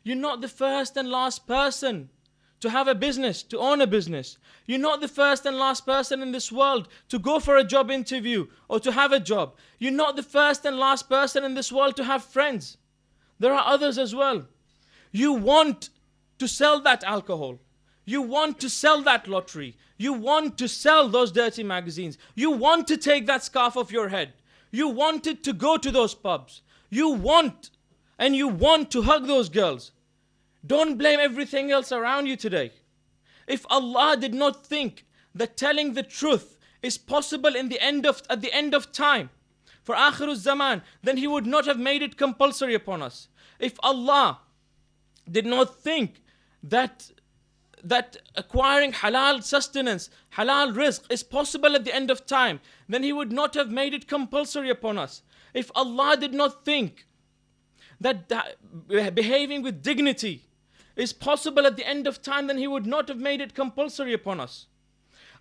You're not the first and last person to have a business, to own a business. You're not the first and last person in this world to go for a job interview or to have a job. You're not the first and last person in this world to have friends. There are others as well. You want to sell that alcohol. You want to sell that lottery. You want to sell those dirty magazines. You want to take that scarf off your head. You wanted to go to those pubs. You want to hug those girls. Don't blame everything else around you today. If Allah did not think that telling the truth is possible at the end of time, for Akhirul Zaman, then He would not have made it compulsory upon us. If Allah did not think that acquiring halal sustenance, halal rizq is possible at the end of time, then He would not have made it compulsory upon us. If Allah did not think that behaving with dignity is possible at the end of time, then He would not have made it compulsory upon us.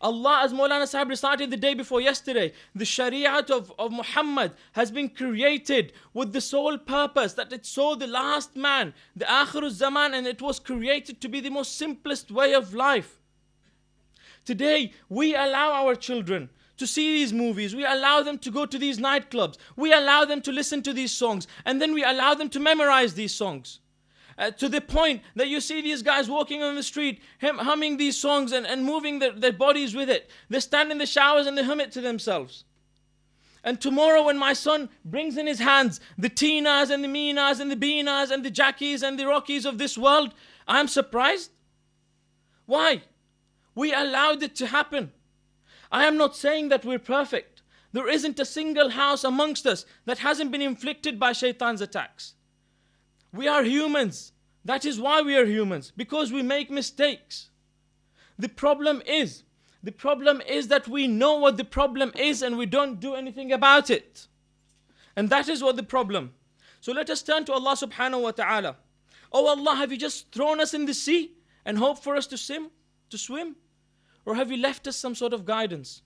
Allah, as Maulana Sahib recited the day before yesterday, the Shariat of Muhammad has been created with the sole purpose that it saw the last man, the Akhirul Zaman, and it was created to be the most simplest way of life. Today, we allow our children to see these movies. We allow them to go to these nightclubs. We allow them to listen to these songs. And then we allow them to memorize these songs. To the point that you see these guys walking on the street, humming these songs and moving their bodies with it. They stand in the showers and they hum it to themselves. And tomorrow when my son brings in his hands the Tinas and the Minas and the Binas and the Jackies and the Rockies of this world, I'm surprised. Why? We allowed it to happen. I am not saying that we're perfect. There isn't a single house amongst us that hasn't been inflicted by shaitan's attacks. We are humans. That is why we are humans, because we make mistakes. The problem is that we know what the problem is and we don't do anything about it. And that is what the problem. So let us turn to Allah subhanahu wa ta'ala. Oh Allah, have you just thrown us in the sea and hoped for us to swim? Or have you left us some sort of guidance?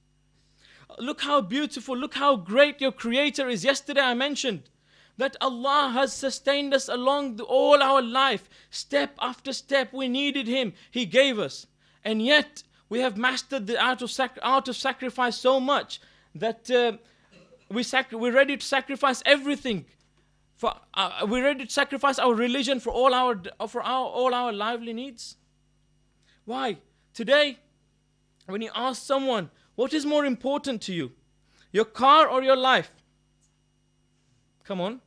Look how beautiful, look how great your Creator is. Yesterday I mentioned that Allah has sustained us along all our life. Step after step, we needed Him. He gave us. And yet, we have mastered the art of sacrifice so much that we're ready to sacrifice everything. We're ready to sacrifice our religion for all our lively needs. Why? Today, when you ask someone, what is more important to you? Your car or your life? Come on.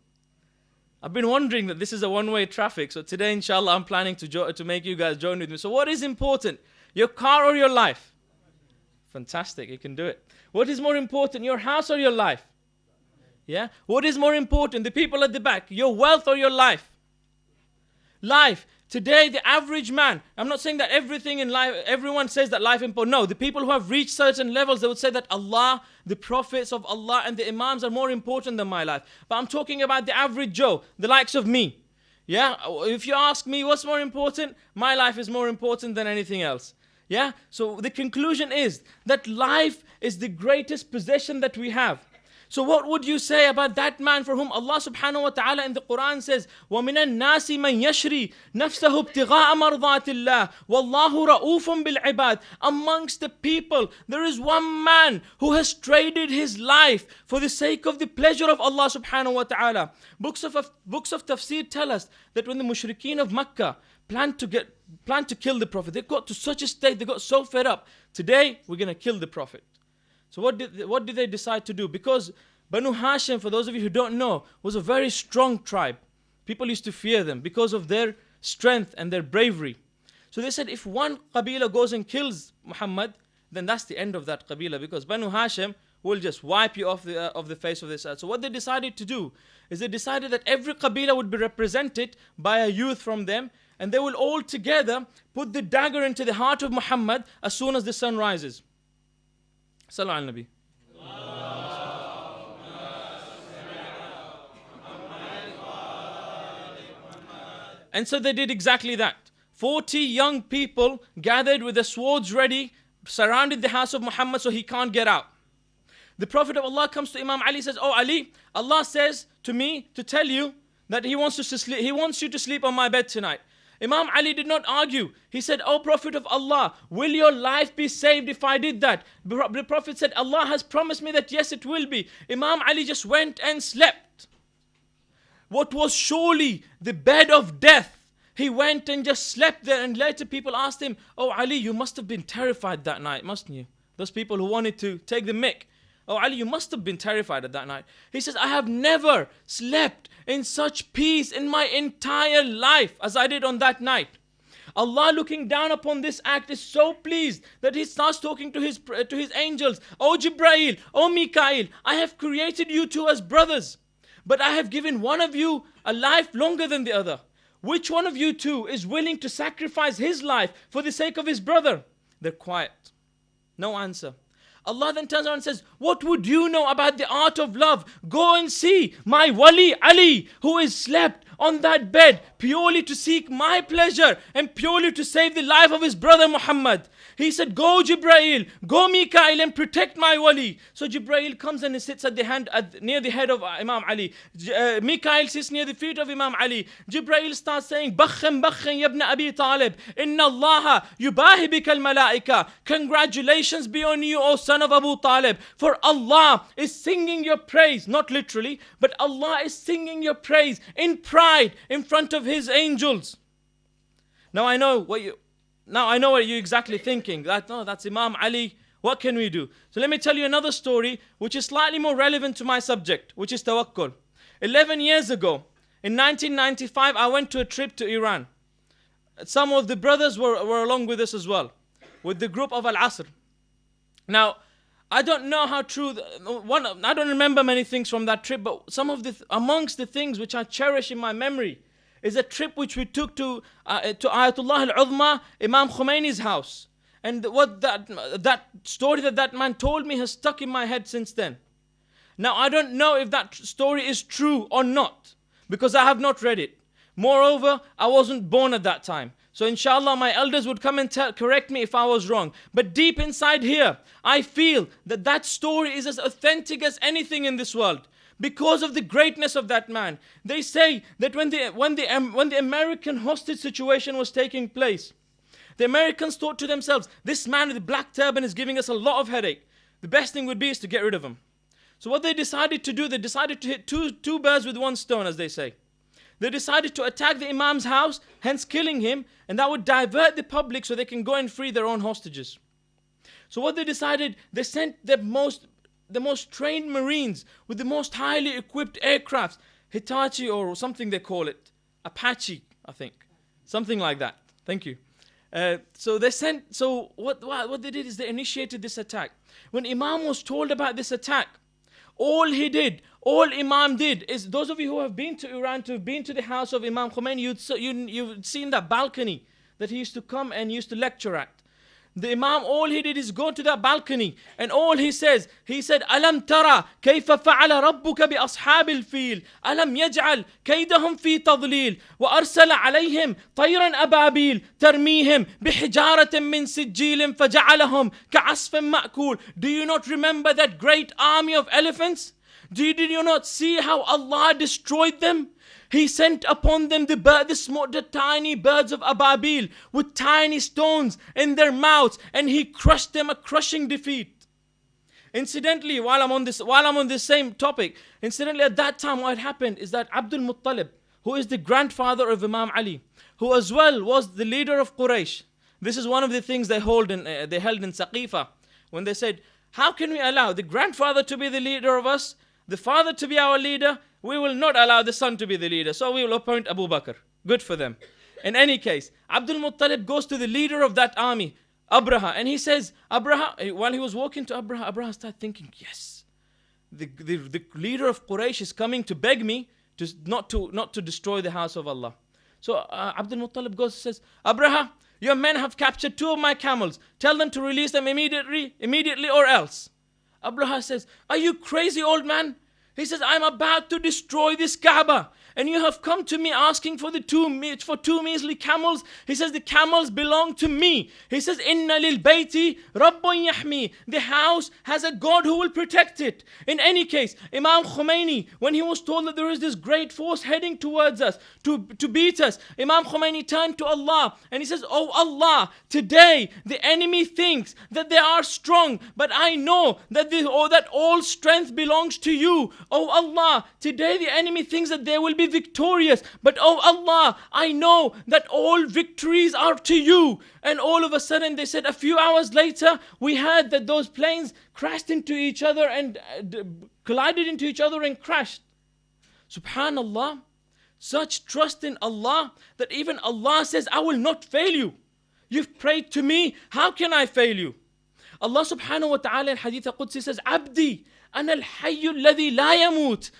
I've been wondering that this is a one-way traffic. So today, inshallah, I'm planning to make you guys join with me. So what is important? Your car or your life? Fantastic, you can do it. What is more important? Your house or your life? Yeah? What is more important? The people at the back. Your wealth or your life? Life. Today, the average man, I'm not saying that everything in life, everyone says that life is important. No, the people who have reached certain levels, they would say that Allah, the prophets of Allah and the imams are more important than my life. But I'm talking about the average Joe, the likes of me. Yeah, if you ask me what's more important, my life is more important than anything else. Yeah, so the conclusion is that life is the greatest possession that we have. So what would you say about that man for whom Allah subhanahu wa ta'ala in the Quran says, وَمِنَ النَّاسِ مَنْ يَشْرِي نَفْسَهُ ابْتِغَاءَ مَرْضَاتِ اللَّهِ وَاللَّهُ رَؤُوفٌ بِالْعِبَادِ. Amongst the people, there is one man who has traded his life for the sake of the pleasure of Allah subhanahu wa ta'ala. Books of tafsir tell us that when the mushrikeen of Makkah planned to kill the Prophet, they got to such a state, they got so fed up. Today, we're going to kill the Prophet. So what did they decide to do? Because Banu Hashim, for those of you who don't know, was a very strong tribe. People used to fear them because of their strength and their bravery. So they said, if one Qabila goes and kills Muhammad, then that's the end of that Qabila, because Banu Hashim will just wipe you off the face of this earth. So what they decided to do is they decided that every Qabila would be represented by a youth from them, and they will all together put the dagger into the heart of Muhammad as soon as the sun rises. Sallu ala Nabi. And so they did exactly that. 40 young people gathered with their swords ready, surrounded the house of Muhammad so he can't get out. The Prophet of Allah comes to Imam Ali, says, "Oh Ali, Allah says to me to tell you that he wants us to sleep. He wants you to sleep on my bed tonight. Imam Ali did not argue. He said, "O Prophet of Allah, will your life be saved if I did that?" The Prophet said, "Allah has promised me that yes, it will be." Imam Ali just went and slept. What was surely the bed of death, he went and just slept there. And later people asked him, "Oh Ali, you must have been terrified that night, mustn't you?" Those people who wanted to take the mick. "Oh Ali, you must have been terrified at that night." He says, "I have never slept in such peace in my entire life as I did on that night." Allah, looking down upon this act, is so pleased that he starts talking to his angels. "Oh Jibrail, oh Mikael, I have created you two as brothers, but I have given one of you a life longer than the other. Which one of you two is willing to sacrifice his life for the sake of his brother?" They're quiet. No answer. Allah then turns around and says, "What would you know about the art of love? Go and see my wali Ali, who is slept on that bed purely to seek my pleasure and purely to save the life of his brother Muhammad." He said, "Go Jibrail, go Mikael and protect my wali." So Jibrail comes and he sits near the head of Imam Ali. Mikael sits near the feet of Imam Ali. Jibrail starts saying, "Bakhin, bakhin, ya ibn Abi Talib, inna Allah yubahi bika al-malaika." Congratulations be on you, O son of Abu Talib, for Allah is singing your praise, not literally, but Allah is singing your praise in pride in front of his angels. Now I know what you're exactly thinking. That's Imam Ali. What can we do? So let me tell you another story which is slightly more relevant to my subject, which is tawakkul. 11 years ago, in 1995, I went to a trip to Iran. Some of the brothers were along with us as well, with the group of Al-Asr. Now, I don't know how true, I don't remember many things from that trip, but amongst the things which I cherish in my memory is a trip which we took to Ayatollah al-Uzma, Imam Khomeini's house. And what that story that man told me has stuck in my head since then. Now, I don't know if that story is true or not, because I have not read it. Moreover, I wasn't born at that time. So inshallah, my elders would come and correct me if I was wrong. But deep inside here, I feel that story is as authentic as anything in this world, because of the greatness of that man. They say that when the American hostage situation was taking place, the Americans thought to themselves, "This man with the black turban is giving us a lot of headache. The best thing would be is to get rid of him." So what they decided to do, they decided to hit two birds with one stone, as they say. They decided to attack the Imam's house, hence killing him, and that would divert the public so they can go and free their own hostages. So what they decided, they sent the most trained Marines with the most highly equipped aircrafts, Hitachi or something they call it, Apache, I think, something like that. Thank you. So what they did is they initiated this attack. When Imam was told about this attack, all Imam did is, those of you who have been to Iran, to have been to the house of Imam Khomeini, you've seen that balcony that he used to come and used to lecture at. The Imam, all he did is go to that balcony, and all he said, "Alam tara kayfa fa'ala rabbuka bi ashabil fil, alam yaj'al kaydahum fi tadlil, wa arsala alayhim tayran ababil, tarmihim bihijaratin min sijilin faja'alahum ka'asfin ma'kul." Do you not remember that great army of elephants? Did you not see how Allah destroyed them? He sent upon them the tiny birds of Ababil with tiny stones in their mouths, and he crushed them a crushing defeat. Incidentally, while I'm on this same topic, at that time what happened is that Abdul Muttalib, who is the grandfather of Imam Ali, who as well was the leader of Quraysh. This is one of the things they held in Saqifa, when they said, "How can we allow the grandfather to be the leader of us, the father to be our leader? We will not allow the son to be the leader, so we will appoint Abu Bakr." Good for them. In any case, Abdul Muttalib goes to the leader of that army, Abraha, and he says, while he was walking to Abraha started thinking, yes, the leader of Quraysh is coming to beg me not to destroy the house of Allah. So Abdul Muttalib goes and says, "Abraha, your men have captured 2 of my camels. Tell them to release them immediately or else." Abraha says, "Are you crazy, old man?" He says, "I'm about to destroy this Kaaba, and you have come to me asking for two measly camels. He says the camels belong to me. He says inna lil bayti rabbun yahmi. The house has a God who will protect it. In any case, Imam Khomeini, when he was told that there is this great force heading towards us to beat us, Imam Khomeini turned to Allah and he says, oh Allah, today the enemy thinks that they are strong, but I know that that all strength belongs to you. Oh Allah, today the enemy thinks that they will be victorious, but oh Allah, I know that all victories are to you. And all of a sudden they said a few hours later, we heard that those planes crashed into each other and collided into each other and crashed. Subhanallah, such trust in Allah that even Allah says, I will not fail you. You've prayed to me, how can I fail you? Allah subhanahu wa ta'ala in Hadith al-Qudsi says, Abdi, ana al-hayyu alladhi la yamut.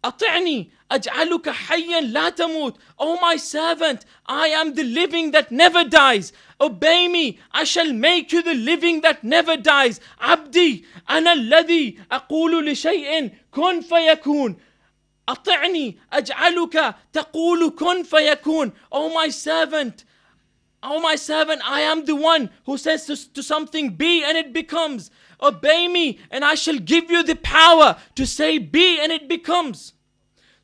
أطعني أجعلك حيا لا تموت. Oh my servant, I am the living that never dies. Obey me, I shall make you the living that never dies. عبدي أنا الذي أقول لشيء كن فيكون. أطعني أجعلك تقول كن فيكون. Oh my servant, I am the one who says to something be and it becomes. Obey me and I shall give you the power to say be and it becomes.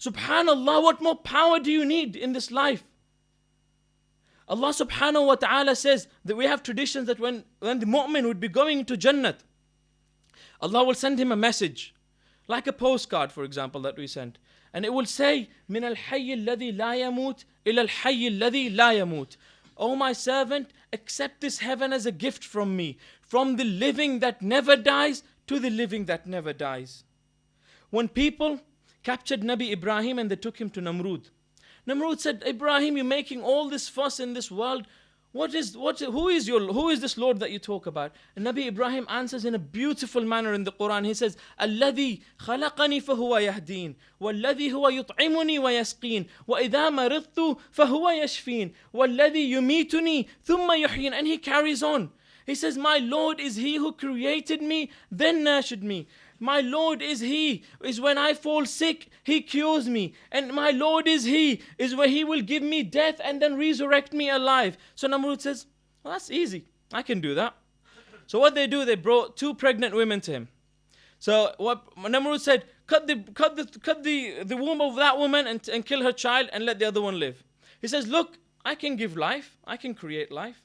Subhanallah, what more power do you need in this life? Allah subhanahu wa ta'ala says that we have traditions that when the mu'min would be going into Jannat, Allah will send him a message, like a postcard for example that we sent. And it will say, مِنَ الْحَيِّ الَّذِي لَا يَمُوتُ إِلَى الْحَيِّ الَّذِي لَا يَمُوتُ. Oh my servant, accept this heaven as a gift from me. From the living that never dies to the living that never dies. When people captured Nabi Ibrahim and they took him to Namrud, Namrud said, Ibrahim, you're making all this fuss in this world. Who is this Lord that you talk about? And Nabi Ibrahim answers in a beautiful manner in the Quran. He says, الذي خلقني فهو يهدين والذي هو يطعمني ويسقين وإذا مرضت فهو يشفين والذي يميتني ثم يحيين. And he carries on. He says, my Lord is He who created me, then nurtured me. My Lord is when I fall sick, He cures me. And my Lord is where He will give me death and then resurrect me alive. So Namrud says, well, that's easy. I can do that. So what they do, they brought 2 pregnant women to him. So what Namrud said, cut the womb of that woman and kill her child and let the other one live. He says, look, I can give life. I can create life.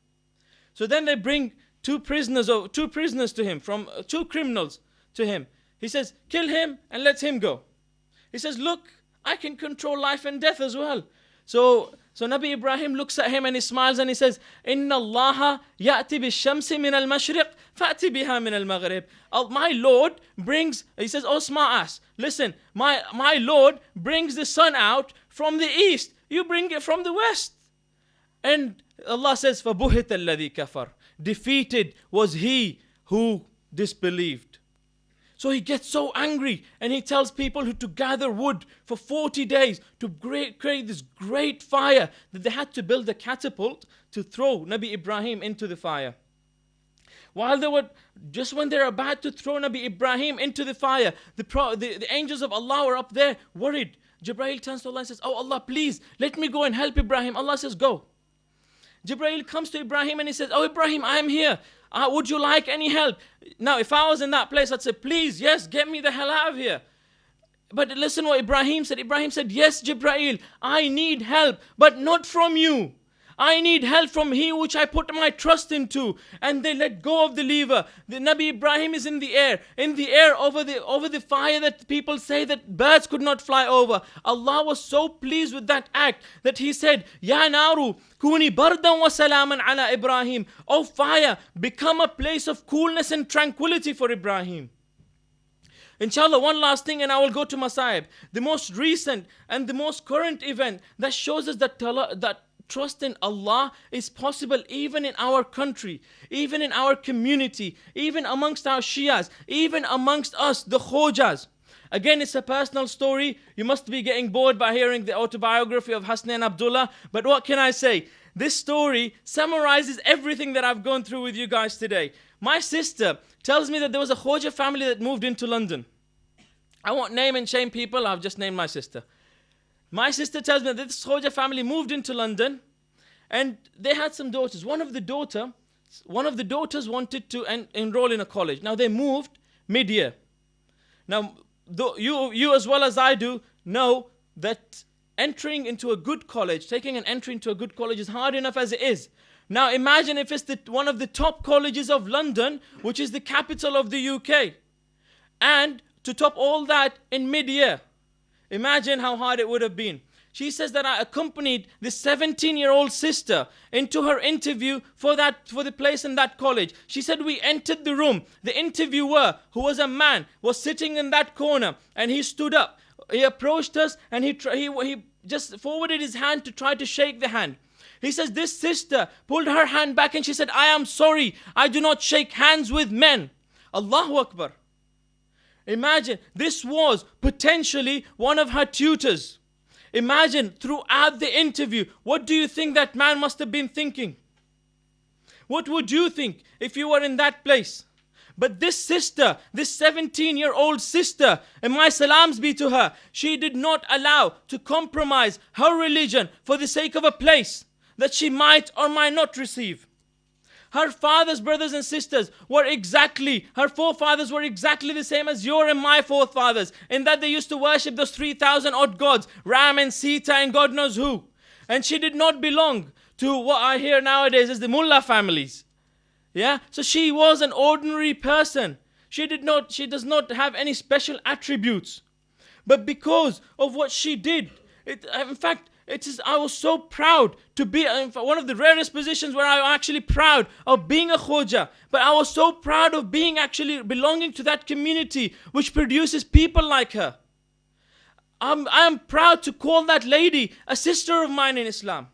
So then they bring 2 prisoners to him, from 2 criminals to him. He says, kill him and let him go. He says, look, I can control life and death as well. So Nabi Ibrahim looks at him and he smiles and he says, Inna Allah ya'ti bi-shamsi min al-mashriq fa'ti biha min al-maghrib. My Lord brings, he says, oh smart ass, listen, my Lord brings the sun out from the east. You bring it from the west. And Allah says, فَبُهِتَ الَّذِي كَفَرَ. Defeated was he who disbelieved. So he gets so angry and he tells people to gather wood for 40 days to create this great fire that they had to build a catapult to throw Nabi Ibrahim into the fire. When they're about to throw Nabi Ibrahim into the fire, the angels of Allah were up there worried. Jibreel turns to Allah and says, oh Allah, please let me go and help Ibrahim. Allah says, go. Jibreel comes to Ibrahim and he says, oh Ibrahim, I am here. Would you like any help? Now, if I was in that place, I'd say, please, yes, get me the hell out of here. But listen what Ibrahim said. Ibrahim said, yes, Jibreel, I need help, but not from you. I need help from He which I put my trust into. And they let go of the lever. The Nabi Ibrahim is in the air over the fire that people say that birds could not fly over. Allah was so pleased with that act that He said, Ya naru, kuni bardan wa salaman ala Ibrahim. Oh fire, become a place of coolness and tranquility for Ibrahim. Inshallah, one last thing and I will go to Masaib. The most recent and the most current event that shows us that trust in Allah is possible even in our country, even in our community, even amongst our Shias, even amongst us, the Khojas. Again, it's a personal story. You must be getting bored by hearing the autobiography of Hasnain Abdullah. But what can I say? This story summarizes everything that I've gone through with you guys today. My sister tells me that there was a Khoja family that moved into London. I won't name and shame people, I've just named my sister. My sister tells me that this Khoja family moved into London and they had some daughters. One of the daughters wanted to enroll in a college. Now they moved mid-year. Now you as well as I do know that entering into a good college, taking an entry into a good college is hard enough as it is. Now imagine if it's one of the top colleges of London, which is the capital of the UK. And to top all that in mid-year. Imagine how hard it would have been. She says that I accompanied this 17-year-old sister into her interview for the place in that college. She said we entered the room. The interviewer, who was a man, was sitting in that corner and he stood up. He approached us and he just forwarded his hand to try to shake the hand. He says this sister pulled her hand back and she said, I am sorry, I do not shake hands with men. Allahu Akbar. Imagine, this was potentially one of her tutors. Imagine throughout the interview, what do you think that man must have been thinking? What would you think if you were in that place? But this sister, this 17-year-old sister, and my salams be to her, she did not allow to compromise her religion for the sake of a place that she might or might not receive. Her father's brothers and sisters her forefathers were exactly the same as your and my forefathers, in that they used to worship those 3,000 odd gods, Ram and Sita and God knows who. And she did not belong to what I hear nowadays as the mullah families. Yeah, so she was an ordinary person. She does not have any special attributes. But because of what she did, I was so proud to be in one of the rarest positions where I'm actually proud of being a Khoja. But I was so proud of being actually belonging to that community which produces people like her. I am proud to call that lady a sister of mine in Islam.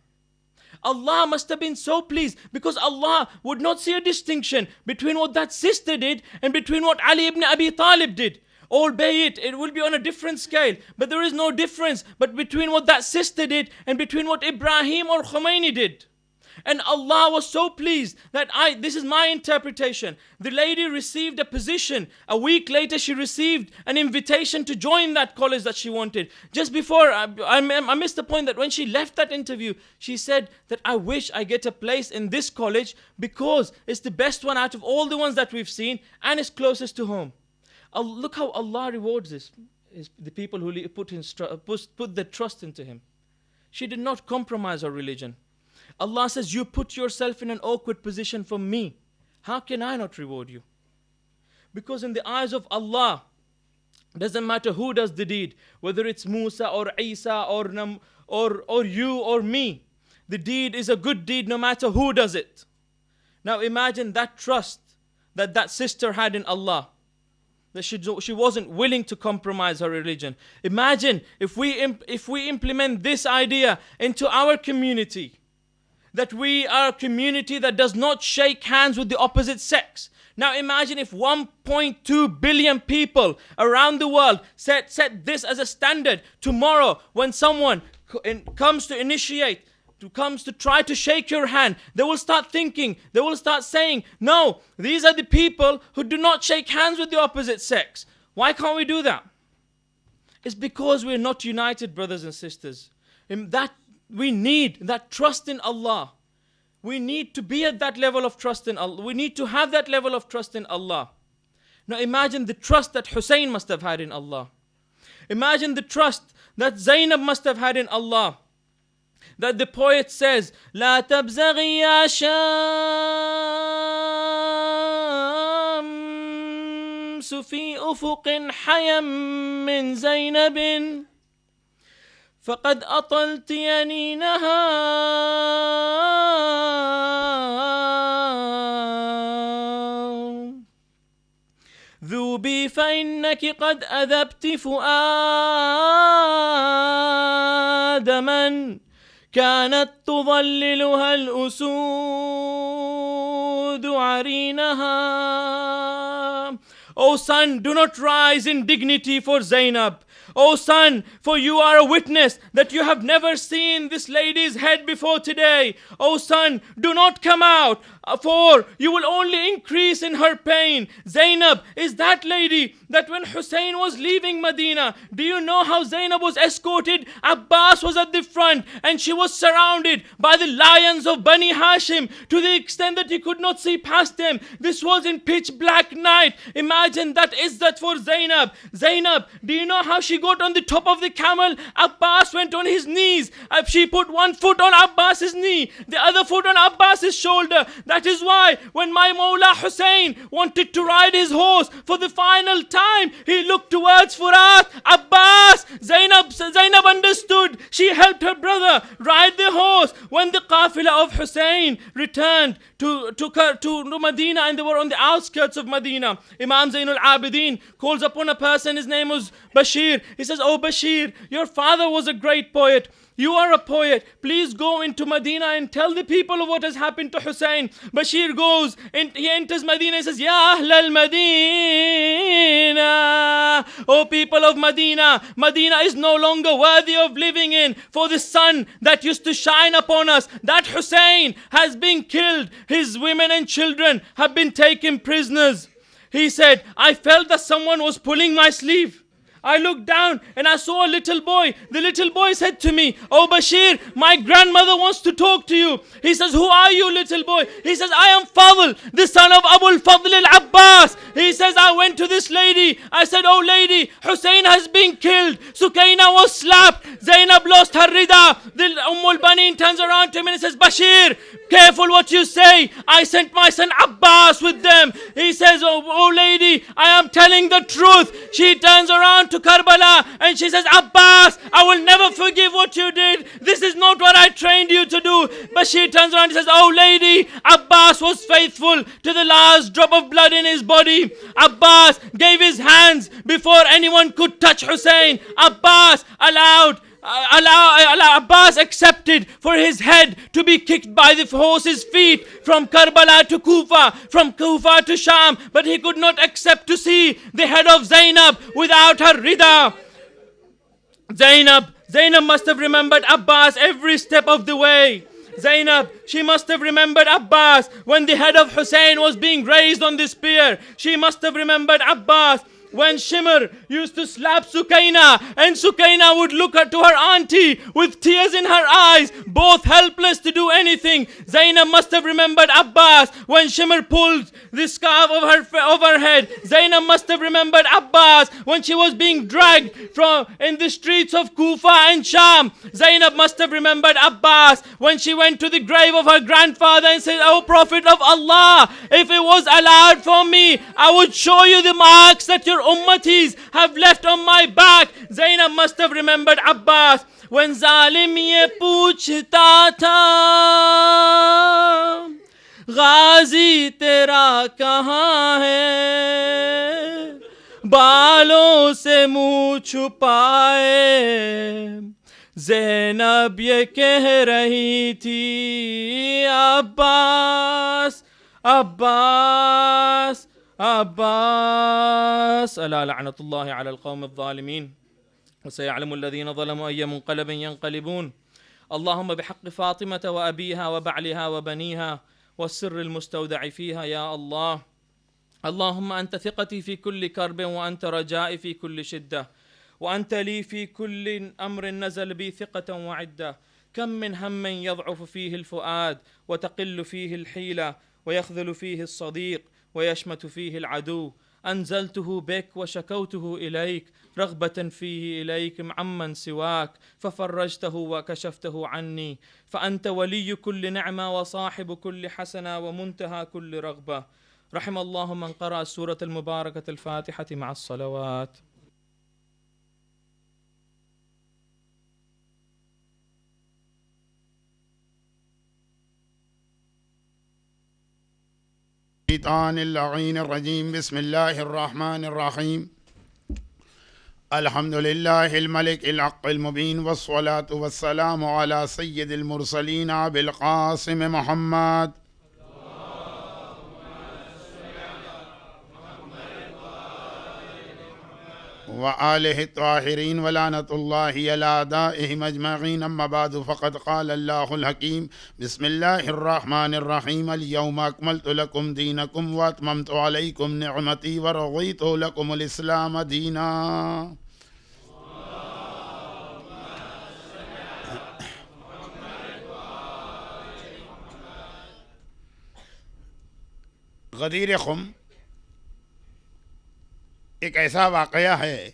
Allah must have been so pleased, because Allah would not see a distinction between what that sister did and between what Ali ibn Abi Talib did. Albeit it will be on a different scale, but there is no difference but between what that sister did and between what Ibrahim or Khomeini did. And Allah was so pleased that this is my interpretation. The lady received a position. A week later she received an invitation to join that college that she wanted. Just before, I missed the point that when she left that interview, she said that I wish I get a place in this college because it's the best one out of all the ones that we've seen and it's closest to home. Look how Allah rewards the people who put their trust into Him. She did not compromise her religion. Allah says, you put yourself in an awkward position for me. How can I not reward you? Because in the eyes of Allah, doesn't matter who does the deed, whether it's Musa or Isa or you or me. The deed is a good deed no matter who does it. Now imagine that trust that sister had in Allah, that she wasn't willing to compromise her religion. Imagine if we implement this idea into our community, that we are a community that does not shake hands with the opposite sex. Now imagine if 1.2 billion people around the world set this as a standard. Tomorrow, when someone comes to try to shake your hand, they will start thinking, they will start saying, no, these are the people who do not shake hands with the opposite sex. Why can't we do that? It's because we're not united, brothers and sisters. We need that trust in Allah. We need to be at that level of trust in Allah. We need to have that level of trust in Allah. Now imagine the trust that Hussein must have had in Allah. Imagine the trust that Zainab must have had in Allah. That the poet says, لا تبزغي يا شمس في أفق حيم من زينب فقد أطلت ينينها ذوبي فإنك قد أذبت فؤاد من كانت تظللها الأسود عرينها. O son, do not rise in dignity for Zainab. O son, for you are a witness that you have never seen this lady's head before today. O son, do not come out, for you will only increase in her pain. Zainab is that lady that when Hussein was leaving Medina, do you know how Zainab was escorted? Abbas was at the front and she was surrounded by the lions of Bani Hashim to the extent that you could not see past them. This was in pitch black night. Imagine that izzat for Zainab. Zainab, do you know how she got on the top of the camel? Abbas went on his knees. She put one foot on Abbas's knee, the other foot on Abbas's shoulder. That is why when my Mawla Hussein wanted to ride his horse for the final time, he looked towards Furat. Abbas, Zainab understood. She helped her brother ride the horse. When the qafila of Hussein returned to Medina and they were on the outskirts of Medina, Imam Zainul Abidin calls upon a person. His name was Bashir. He says, "Oh Bashir, your father was a great poet. You are a poet. Please go into Medina and tell the people of what has happened to Hussein." Bashir goes and he enters Medina and says, "Ya Ahl al-Madina, O people of Medina, Medina is no longer worthy of living in, for the sun that used to shine upon us, that Hussein, has been killed. His women and children have been taken prisoners." He said, "I felt that someone was pulling my sleeve. I looked down and I saw a little boy. The little boy said to me, 'Oh Bashir, my grandmother wants to talk to you.' He says, 'Who are you, little boy?' He says, 'I am Fadl, the son of Abu al-Fadl al-Abbas.' He says, 'I went to this lady. I said, "Oh lady, Hussein has been killed. Sukaina was slapped. Zainab lost her rida." The al-Banin turns around to him and says, "Bashir, careful what you say. I sent my son Abbas with them." He says, oh lady, I am telling the truth." She turns around to Karbala and she says, "Abbas, I will never forgive what you did. This is not what I trained you to do." But she turns around and says, "Oh lady, Abbas was faithful to the last drop of blood in his body. Abbas gave his hands before anyone could touch Hussein. Abbas Abbas accepted for his head to be kicked by the horse's feet from Karbala to Kufa, from Kufa to Sham, but he could not accept to see the head of Zainab without her rida." Zainab must have remembered Abbas every step of the way. Zainab, she must have remembered Abbas when the head of Hussein was being raised on the spear. She must have remembered Abbas when Shimr used to slap Sukaina and Sukaina would look to her auntie with tears in her eyes, both helpless to do anything. Zainab must have remembered Abbas when Shimr pulled the scarf of her head. Zainab must have remembered Abbas when she was being dragged in the streets of Kufa and Sham. Zainab must have remembered Abbas when she went to the grave of her grandfather and said, "Oh Prophet of Allah, if it was allowed for me, I would show you the marks that your ummatis have left on my back." Zainab must have remembered Abbas when Zalim ye poochta tha, Ghazi tera kahan hai, balon se muh chupaye. Zainab ye keh rahi thi, Abbas, Abbas, عباس ألا لعنة الله على القوم الظالمين وسيعلم الذين ظلموا أي منقلب ينقلبون. اللهم بحق فاطمة وأبيها وبعلها وبنيها والسر المستودع فيها يا الله. اللهم أنت ثقتي في كل كرب وأنت رجائي في كل شدة وأنت لي في كل أمر نزل بي ثقة وعدة. كم من هم يضعف فيه الفؤاد وتقل فيه الحيلة ويخذل فيه الصديق ويشمت فيه العدو. أنزلته بك وشكوته إليك رغبة فيه إليك عمن سواك ففرجته وكشفته عني. فأنت ولي كل نعمة وصاحب كل حسنة ومنتهى كل رغبة. رحم الله من قرأ السورة المباركة الفاتحة مع الصلوات. الشيطان اللعين الرجيم. بسم الله الرحمن الرحيم. الحمد لله الملك الحق المبين والصلاة والسلام على سيد المرسلين أبي القاسم محمد. وآلہ الطاہرین ولعنۃ اللہ علی اعدائہم اجمعین اما بعد فقد قال اللہ الحکیم بسم اللہ الرحمن الرحیم الیوم اکملت لکم دینکم واتممت علیکم نعمتی ورضیت لکم الاسلام دینا۔ غدیر خم ایک ایسا واقعہ ہے،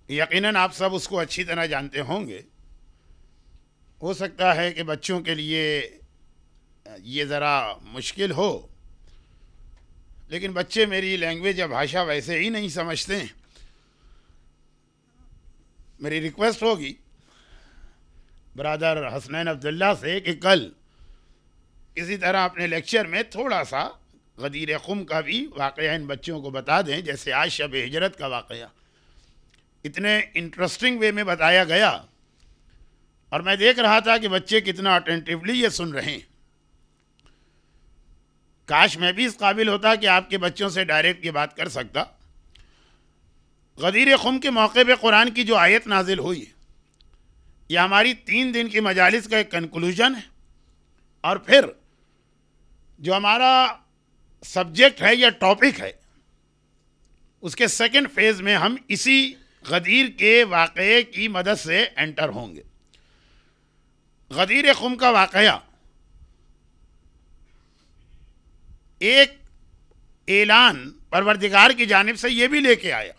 یقیناً آپ سب اس کو اچھی طرح جانتے ہوں گے۔ ہو سکتا ہے کہ بچوں کے لیے یہ ذرا مشکل ہو، لیکن بچے میری لینگویج یا بھاشا ویسے ہی نہیں سمجھتے ہیں۔ میری ریکویسٹ ہوگی برادر حسنین عبداللہ سے کہ کل کسی طرح اپنے لیکچر میں تھوڑا سا غدیر خم کا بھی واقعہ ان بچوں کو بتا دیں، جیسے آج شب ہجرت کا واقعہ اتنے انٹرسٹنگ وے میں بتایا گیا، اور میں دیکھ رہا تھا کہ بچے کتنا اٹینٹیولی یہ سن رہے ہیں۔ کاش میں بھی اس قابل ہوتا کہ آپ کے بچوں سے ڈائریکٹ یہ بات کر سکتا۔ غدیر خم کے موقع پہ قرآن کی جو آیت نازل ہوئی، یہ ہماری 3 دن کی مجالس کا ایک کنکلوژن ہے، اور پھر جو ہمارا سبجیکٹ ہے یا ٹاپک ہے، اس کے سیکنڈ فیز میں ہم اسی غدیر کے واقعے کی مدد سے انٹر ہوں گے۔ غدیر خم کا واقعہ ایک اعلان پروردگار کی جانب سے یہ بھی لے کے آیا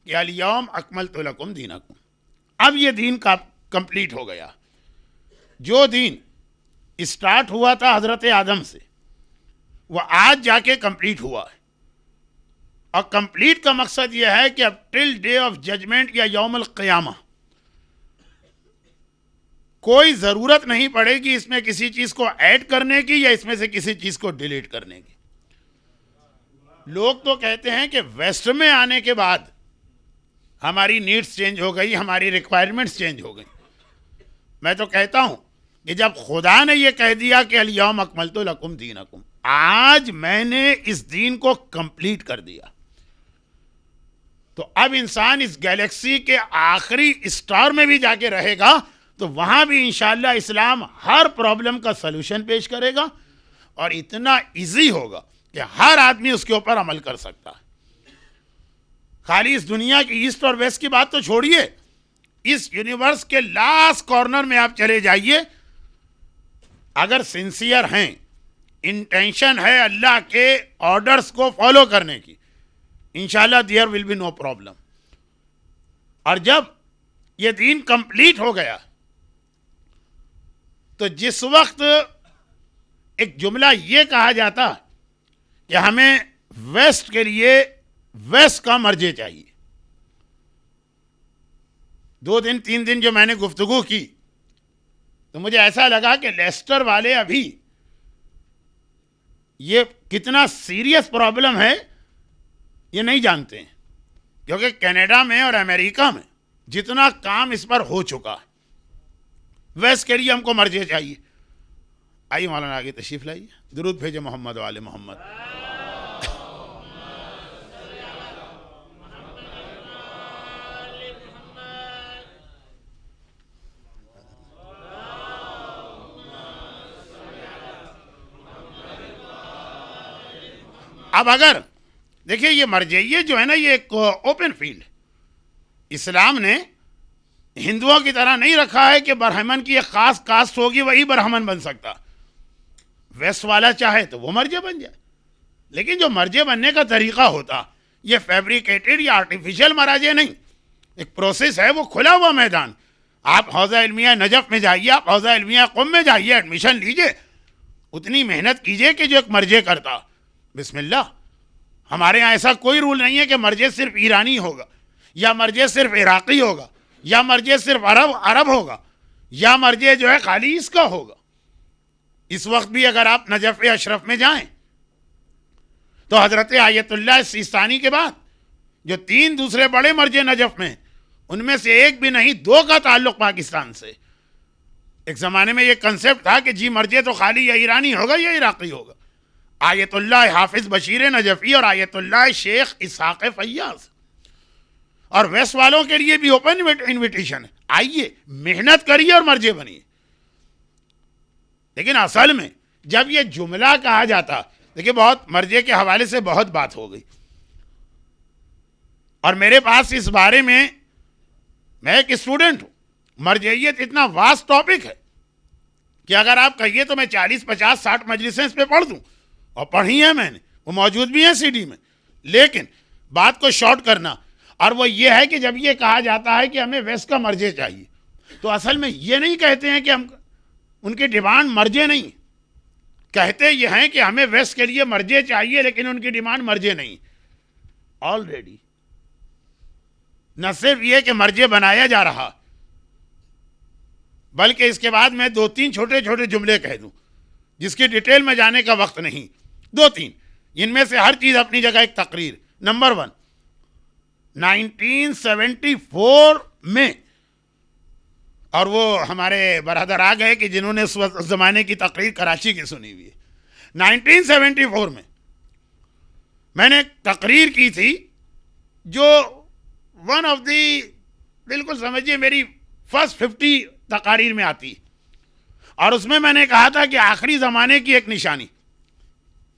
کہ الیوم اکملت لکم دینکم، اب یہ دین کا کمپلیٹ ہو گیا۔ جو دین اسٹارٹ ہوا تھا حضرت آدم سے، وہ آج جا کے کمپلیٹ ہوا ہے، اور کمپلیٹ کا مقصد یہ ہے کہ اب ٹل ڈے آف ججمنٹ یا یوم القیامہ کوئی ضرورت نہیں پڑے گی اس میں کسی چیز کو ایڈ کرنے کی یا اس میں سے کسی چیز کو ڈیلیٹ کرنے کی۔ لوگ تو کہتے ہیں کہ ویسٹ میں آنے کے بعد ہماری نیڈس چینج ہو گئی، ہماری ریکوائرمنٹس چینج ہو گئی۔ میں تو کہتا ہوں کہ جب خدا نے یہ کہہ دیا کہ الیوم اکملت لکم دینکم، آج میں نے اس دین کو کمپلیٹ کر دیا، تو اب انسان اس گیلیکسی کے آخری اسٹار میں بھی جا کے رہے گا تو وہاں بھی انشاءاللہ اسلام ہر پرابلم کا سلوشن پیش کرے گا، اور اتنا ایزی ہوگا کہ ہر آدمی اس کے اوپر عمل کر سکتا ہے۔ خالی اس دنیا کی ایسٹ اور ویسٹ کی بات تو چھوڑیے، اس یونیورس کے لاسٹ کارنر میں آپ چلے جائیے، اگر سنسیئر ہیں، انٹینشن ہے اللہ کے آرڈرز کو فالو کرنے کی، انشاءاللہ there will be no problem. اور جب یہ دین کمپلیٹ ہو گیا تو جس وقت ایک جملہ یہ کہا جاتا کہ ہمیں ویسٹ کے لیے ویسٹ کا مرجع چاہیے، 2 دن 3 دن جو میں نے گفتگو کی تو مجھے ایسا لگا کہ لیسٹر والے ابھی یہ کتنا سیریس پرابلم ہے یہ نہیں جانتے ہیں، کیونکہ کینیڈا میں اور امریکہ میں جتنا کام اس پر ہو چکا ہے، ویسٹ کے لیے ہم کو مرجع چاہیے۔ آئیے مولانا آگے تشریف لائیے، درود بھیجے محمد و آل محمد۔ اب اگر دیکھیے یہ مرجعیت جو ہے نا، یہ ایک اوپن فیلڈ، اسلام نے ہندوؤں کی طرح نہیں رکھا ہے کہ برہمن کی ایک خاص کاسٹ ہوگی وہی برہمن بن سکتا، ویسٹ والا چاہے تو وہ مرجع بن جائے، لیکن جو مرجع بننے کا طریقہ ہوتا یہ فیبریکیٹڈ یا آرٹیفیشل مراجع نہیں، ایک پروسیس ہے، وہ کھلا ہوا میدان۔ آپ حوزہ علمیہ نجف میں جائیے، آپ حوزہ علمیہ قم میں جائیے، ایڈمیشن لیجئے، اتنی محنت کیجئے کہ جو ایک مرجع کرتا، بسم اللہ۔ ہمارے ہاں ایسا کوئی رول نہیں ہے کہ مرجع صرف ایرانی ہوگا، یا مرجع صرف عراقی ہوگا، یا مرجع صرف عرب ہوگا، یا مرجع جو ہے خالی اس کا ہوگا۔ اس وقت بھی اگر آپ نجف اشرف میں جائیں تو حضرت آیت اللہ سیستانی کے بعد جو 3 دوسرے بڑے مرجع نجف میں، ان میں سے ایک بھی نہیں 2 کا تعلق پاکستان سے۔ ایک زمانے میں یہ کنسیپٹ تھا کہ جی مرجع تو خالی یا ایرانی ہوگا یا عراقی ہوگا، آیت اللہ حافظ بشیر نجفی اور آیت اللہ شیخ اسحاق فیاض. اور ویسٹ والوں کے لیے بھی اوپن انویٹیشن ہے, آئیے محنت کریے اور مرجع بنیے. لیکن اصل میں جب یہ جملہ کہا جاتا, دیکھیں بہت مرجع کے حوالے سے بہت بات ہو گئی, اور میرے پاس اس بارے میں ایک اسٹوڈنٹ ہوں. مرجعیت اتنا واسٹ ٹاپک ہے کہ اگر آپ کہیے تو میں 40 50 60 مجلسیں اس پہ پڑھ دوں, اور پڑھی ہیں میں نے, وہ موجود بھی ہیں سی ڈی میں. لیکن بات کو شارٹ کرنا, اور وہ یہ ہے کہ جب یہ کہا جاتا ہے کہ ہمیں ویسٹ کا مرجع چاہیے, تو اصل میں یہ نہیں کہتے ہیں کہ ہم ان کی ڈیمانڈ مرجع نہیں, کہتے یہ ہیں کہ ہمیں ویسٹ کے لیے مرجع چاہیے لیکن ان کی ڈیمانڈ مرجع نہیں. آلریڈی نہ صرف یہ کہ مرجع بنایا جا رہا, بلکہ اس کے بعد میں 2-3 چھوٹے چھوٹے جملے کہہ دوں جس کی ڈیٹیل میں جانے کا وقت نہیں, 2-3 ان میں سے ہر چیز اپنی جگہ ایک تقریر. نمبر 1, 1974 میں, اور وہ ہمارے برادر آ گئے کہ جنہوں نے اس زمانے کی تقریر کراچی کی سنی ہوئی ہے. 1974 میں میں نے تقریر کی تھی جو ون آف دی, بالکل سمجھیے میری فرسٹ 50 تقاریر میں آتی, اور اس میں نے کہا تھا کہ آخری زمانے کی ایک نشانی,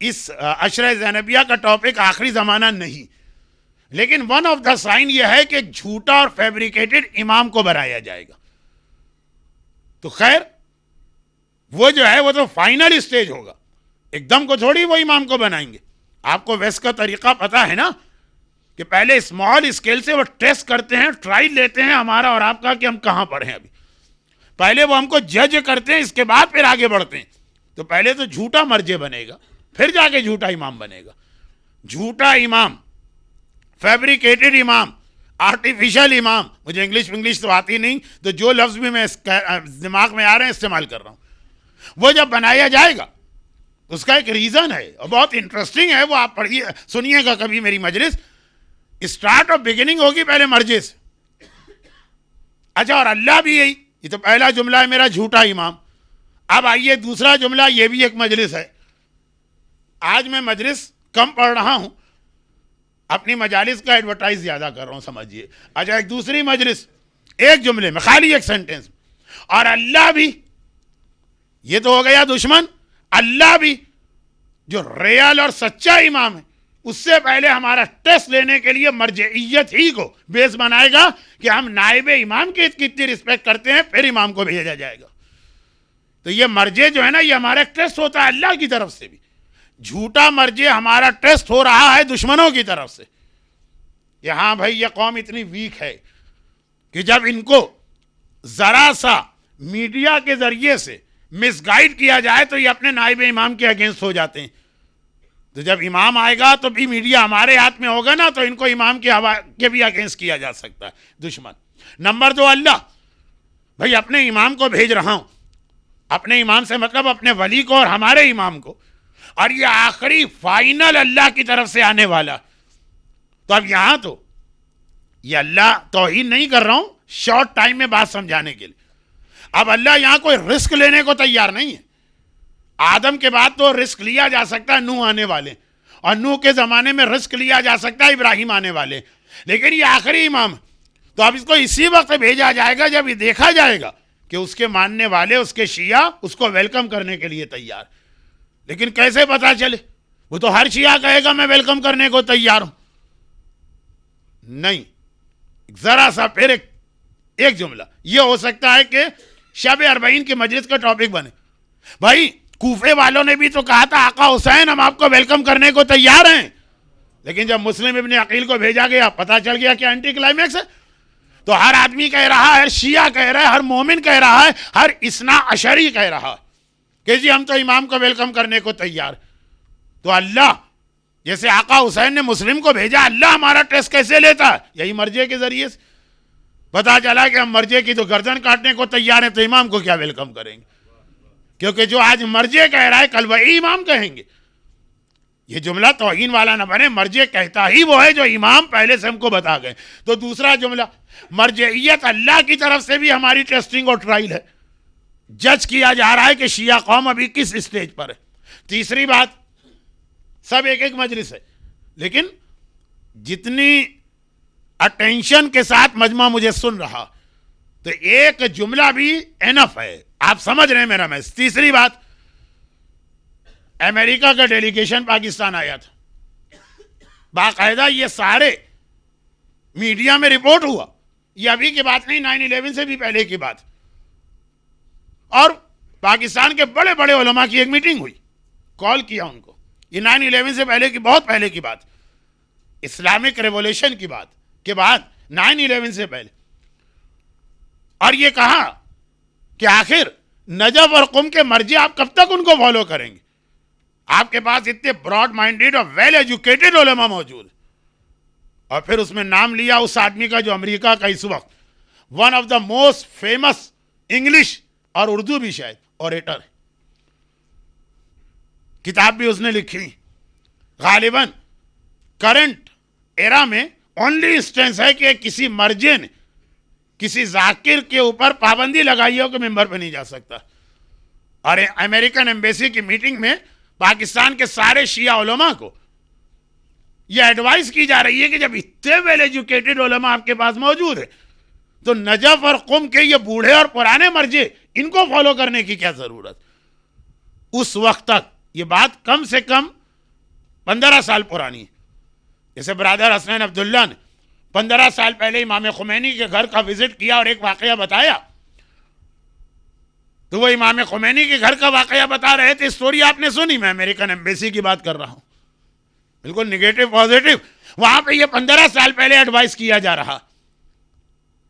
اس عشرہ زینبیہ کا ٹاپک آخری زمانہ نہیں, لیکن ون آف دا سائن یہ ہے کہ جھوٹا اور فیبریکیٹڈ امام کو بنایا جائے گا. تو خیر وہ جو ہے وہ تو فائنل اسٹیج ہوگا, ایک دم کو تھوڑی وہ امام کو بنائیں گے. آپ کو ویسٹ کا طریقہ پتا ہے نا کہ پہلے اسمال اسکیل سے وہ ٹیسٹ کرتے ہیں, ٹرائل لیتے ہیں ہمارا اور آپ کا کہ ہم کہاں پر ہیں. ابھی پہلے وہ ہم کو جج کرتے ہیں, اس کے بعد پھر آگے بڑھتے ہیں. تو پہلے تو جھوٹا مرجع بنے گا, پھر جا کے جھوٹا امام بنے گا. جھوٹا امام, فیبریکیٹڈ امام, آرٹیفیشل امام, مجھے انگلش تو آتی نہیں, تو جو لفظ بھی میں دماغ میں آ رہے ہیں استعمال کر رہا ہوں. وہ جب بنایا جائے گا اس کا ایک ریزن ہے اور بہت انٹرسٹنگ ہے, وہ آپ پڑھیے سنیے گا کبھی میری مجلس. اسٹارٹ اور بگننگ ہوگی پہلے مرجع سے. اچھا, اور اللہ بھی یہی, یہ تو پہلا جملہ ہے میرا, جھوٹا امام. اب آئیے دوسرا جملہ, یہ بھی ایک مجلس ہے. آج میں مجلس کم پڑھ رہا ہوں, اپنی مجالس کا ایڈورٹائز زیادہ کر رہا ہوں سمجھیے. اچھا, ایک دوسری مجلس, ایک جملے میں خالی ایک سینٹنس, اور اللہ بھی, یہ تو ہو گیا دشمن. اللہ بھی جو ریال اور سچا امام ہے, اس سے پہلے ہمارا ٹیسٹ لینے کے لیے مرجعیت ہی کو بیس بنائے گا کہ ہم نائب امام کی کتنی رسپیکٹ کرتے ہیں, پھر امام کو بھیجا جائے گا. تو یہ مرجع جو ہے نا, یہ ہمارا ٹیسٹ ہوتا ہے اللہ کی طرف سے بھی. جھوٹا مرجع ہمارا ٹیسٹ ہو رہا ہے دشمنوں کی طرف سے. یہاں بھائی یہ قوم اتنی ویک ہے کہ جب ان کو ذرا سا میڈیا کے ذریعے سے مس گائیڈ کیا جائے تو یہ اپنے نائب امام کے اگینسٹ ہو جاتے ہیں. تو جب امام آئے گا تو بھی میڈیا ہمارے ہاتھ میں ہوگا نا, تو ان کو امام کے بھی اگینسٹ کیا جا سکتا ہے, دشمن. نمبر 2, اللہ بھائی اپنے امام کو بھیج رہا ہوں, اپنے امام سے مطلب اپنے ولی کو اور ہمارے امام کو, اور یہ آخری فائنل اللہ کی طرف سے آنے والا. تو اب یہاں تو یہ اللہ توہین نہیں کر رہا ہوں, شارٹ ٹائم میں بات سمجھانے کے لیے. اب اللہ یہاں کوئی رسک لینے کو تیار نہیں ہے. آدم کے بعد تو رسک لیا جا سکتا ہے, نوح آنے والے, اور نوح کے زمانے میں رسک لیا جا سکتا ہے, ابراہیم آنے والے, لیکن یہ آخری امام. تو اب اس کو اسی وقت بھیجا جائے گا جب یہ دیکھا جائے گا کہ اس کے ماننے والے, اس کے شیعہ اس کو ویلکم کرنے کے لیے تیار. لیکن کیسے پتا چلے؟ وہ تو ہر شیعہ کہے گا میں ویلکم کرنے کو تیار ہوں. نہیں, ذرا سا پھر ایک جملہ یہ ہو سکتا ہے کہ شب اربعین کی مجلس کا ٹاپک بنے. بھائی کوفے والوں نے بھی تو کہا تھا آقا حسین ہم آپ کو ویلکم کرنے کو تیار ہیں, لیکن جب مسلم ابن عقیل کو بھیجا گیا پتا چل گیا کہ اینٹی کلائمیکس ہے. تو ہر آدمی کہہ رہا ہے, ہر شیعہ کہہ رہا ہے, ہر مومن کہہ رہا ہے, ہر اثنا عشری کہہ رہا ہے کہ جی ہم تو امام کو ویلکم کرنے کو تیار. تو اللہ جیسے آقا حسین نے مسلم کو بھیجا, اللہ ہمارا ٹیسٹ کیسے لیتا ہے؟ یہی مرجع کے ذریعے سے. پتا چلا کہ ہم مرجع کی تو گردن کاٹنے کو تیار ہیں, تو امام کو کیا ویلکم کریں گے؟ کیونکہ جو آج مرجع کہہ رہا ہے کل وہی امام کہیں گے. یہ جملہ توہین والا نہ بنے, مرجع کہتا ہی وہ ہے جو امام پہلے سے ہم کو بتا گئے. تو دوسرا جملہ, مرجعیت اللہ کی طرف سے بھی ہماری ٹیسٹنگ اور ٹرائل ہے, جج کیا جا رہا ہے کہ شیعہ قوم ابھی کس اسٹیج پر ہے. تیسری بات, سب ایک ایک مجلس ہے, لیکن جتنی اٹینشن کے ساتھ مجمع مجھے سن رہا تو ایک جملہ بھی انف ہے. آپ سمجھ رہے ہیں میرا میسج. تیسری بات, امریکہ کا ڈیلیگیشن پاکستان آیا تھا, باقاعدہ یہ سارے میڈیا میں رپورٹ ہوا, یہ ابھی کی بات نہیں, 9/11 سے بھی پہلے کی بات. اور پاکستان کے بڑے بڑے علماء کی ایک میٹنگ ہوئی, کال کیا ان کو. یہ 9/11 سے پہلے کی, بہت پہلے کی بات, اسلامک ریولیوشن کی بات کے بعد, 9/11 سے پہلے. اور یہ کہا کہ آخر نجف اور قم کے مرجع آپ کب تک ان کو فالو کریں گے؟ آپ کے پاس اتنے براڈ مائنڈیڈ اور ویل ایجوکیٹڈ علماء موجود. اور پھر اس میں نام لیا اس آدمی کا جو امریکہ کا اس وقت one of the most famous English اور اردو بھی شاید اوریٹر ہے. کتاب بھی اس نے لکھی. غالباً کرنٹ ایرا میں اونلی انسٹنس ہے کہ کسی مرجع نے کسی ذاکر کے اوپر پابندی لگائی ہو کہ ممبر پہ نہیں جا سکتا. اور امریکن ایمبیسی کی میٹنگ میں پاکستان کے سارے شیعہ علماء کو یہ ایڈوائز کی جا رہی ہے کہ جب اتنے ویل ایجوکیٹڈ علماء آپ کے پاس موجود ہیں تو نجف اور قم کے یہ بوڑھے اور پرانے مرجع ان کو فالو کرنے کی کیا ضرورت. اس وقت تک یہ بات کم سے کم 15 سال پرانی ہے. جیسے برادر حسنین عبداللہ نے 15 سال پہلے امام خمینی کے گھر کا وزٹ کیا اور ایک واقعہ بتایا, تو وہ امام خمینی کے گھر کا واقعہ بتا رہے تھے. اسٹوری آپ نے سنی, میں امریکن ایمبیسی کی بات کر رہا ہوں, بالکل نگیٹو پازیٹو. وہاں پہ یہ 15 سال پہلے ایڈوائز کیا جا رہا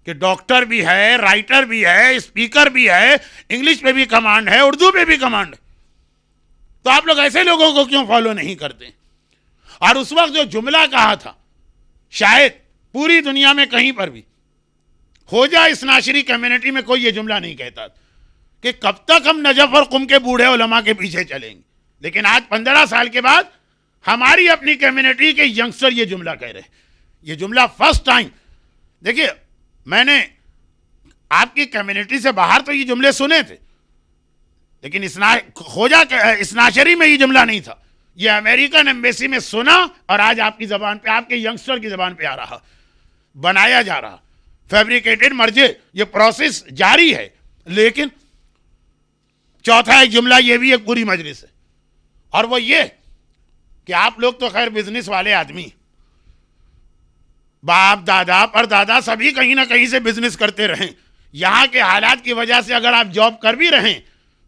کہ ڈاکٹر بھی ہے, رائٹر بھی ہے, اسپیکر بھی ہے, انگلش پہ بھی کمانڈ ہے, اردو پہ بھی کمانڈ ہے, تو آپ لوگ ایسے لوگوں کو کیوں فالو نہیں کرتے؟ اور اس وقت جو جملہ کہا تھا, شاید پوری دنیا میں کہیں پر بھی خوجہ اسناشری کمیونٹی میں کوئی یہ جملہ نہیں کہتا کہ کب تک ہم نجف اور قم کے بوڑھے علماء کے پیچھے چلیں گے. لیکن آج 15 سال کے بعد ہماری اپنی کمیونٹی کے ینگسٹر یہ جملہ کہہ رہے ہیں. یہ جملہ فرسٹ ٹائم, دیکھیے میں نے آپ کی کمیونٹی سے باہر تو یہ جملے سنے تھے, لیکن خوجہ اسناشری میں یہ جملہ نہیں تھا. یہ امریکن ایمبیسی میں سنا اور آج آپ کی زبان پہ, آپ کے ینگسٹر کی زبان پہ آ رہا, بنایا جا رہا. فیبریکیٹڈ مرجع, یہ پروسیس جاری ہے. لیکن چوتھا ایک جملہ یہ بھی ایک پوری مجلس ہے, اور وہ یہ کہ آپ لوگ تو خیر بزنس والے آدمی, باپ دادا پر دادا سبھی کہیں نہ کہیں سے بزنس کرتے رہیں. یہاں کے حالات کی وجہ سے اگر آپ جاب کر بھی رہیں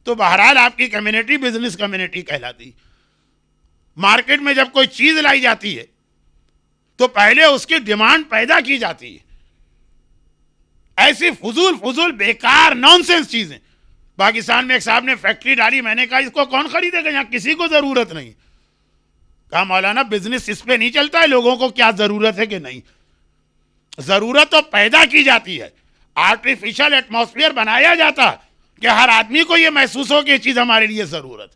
تو بہرحال آپ کی کمیونٹی بزنس کمیونٹی کہلاتی. مارکیٹ میں جب کوئی چیز لائی جاتی ہے تو پہلے اس کی ڈیمانڈ پیدا کی جاتی ہے. ایسی فضول بیکار نانسنس چیزیں. پاکستان میں ایک صاحب نے فیکٹری ڈالی, میں نے کہا اس کو کون خریدے گا, یہاں کسی کو ضرورت نہیں. کہا مولانا بزنس اس پہ نہیں چلتا ہے, لوگوں کو کیا ضرورت ہے کہ نہیں. ضرورت تو پیدا کی جاتی ہے, آرٹیفیشل ایٹماسفیئر بنایا جاتا کہ ہر آدمی کو یہ محسوس ہو کہ یہ چیز ہمارے لیے ضرورت.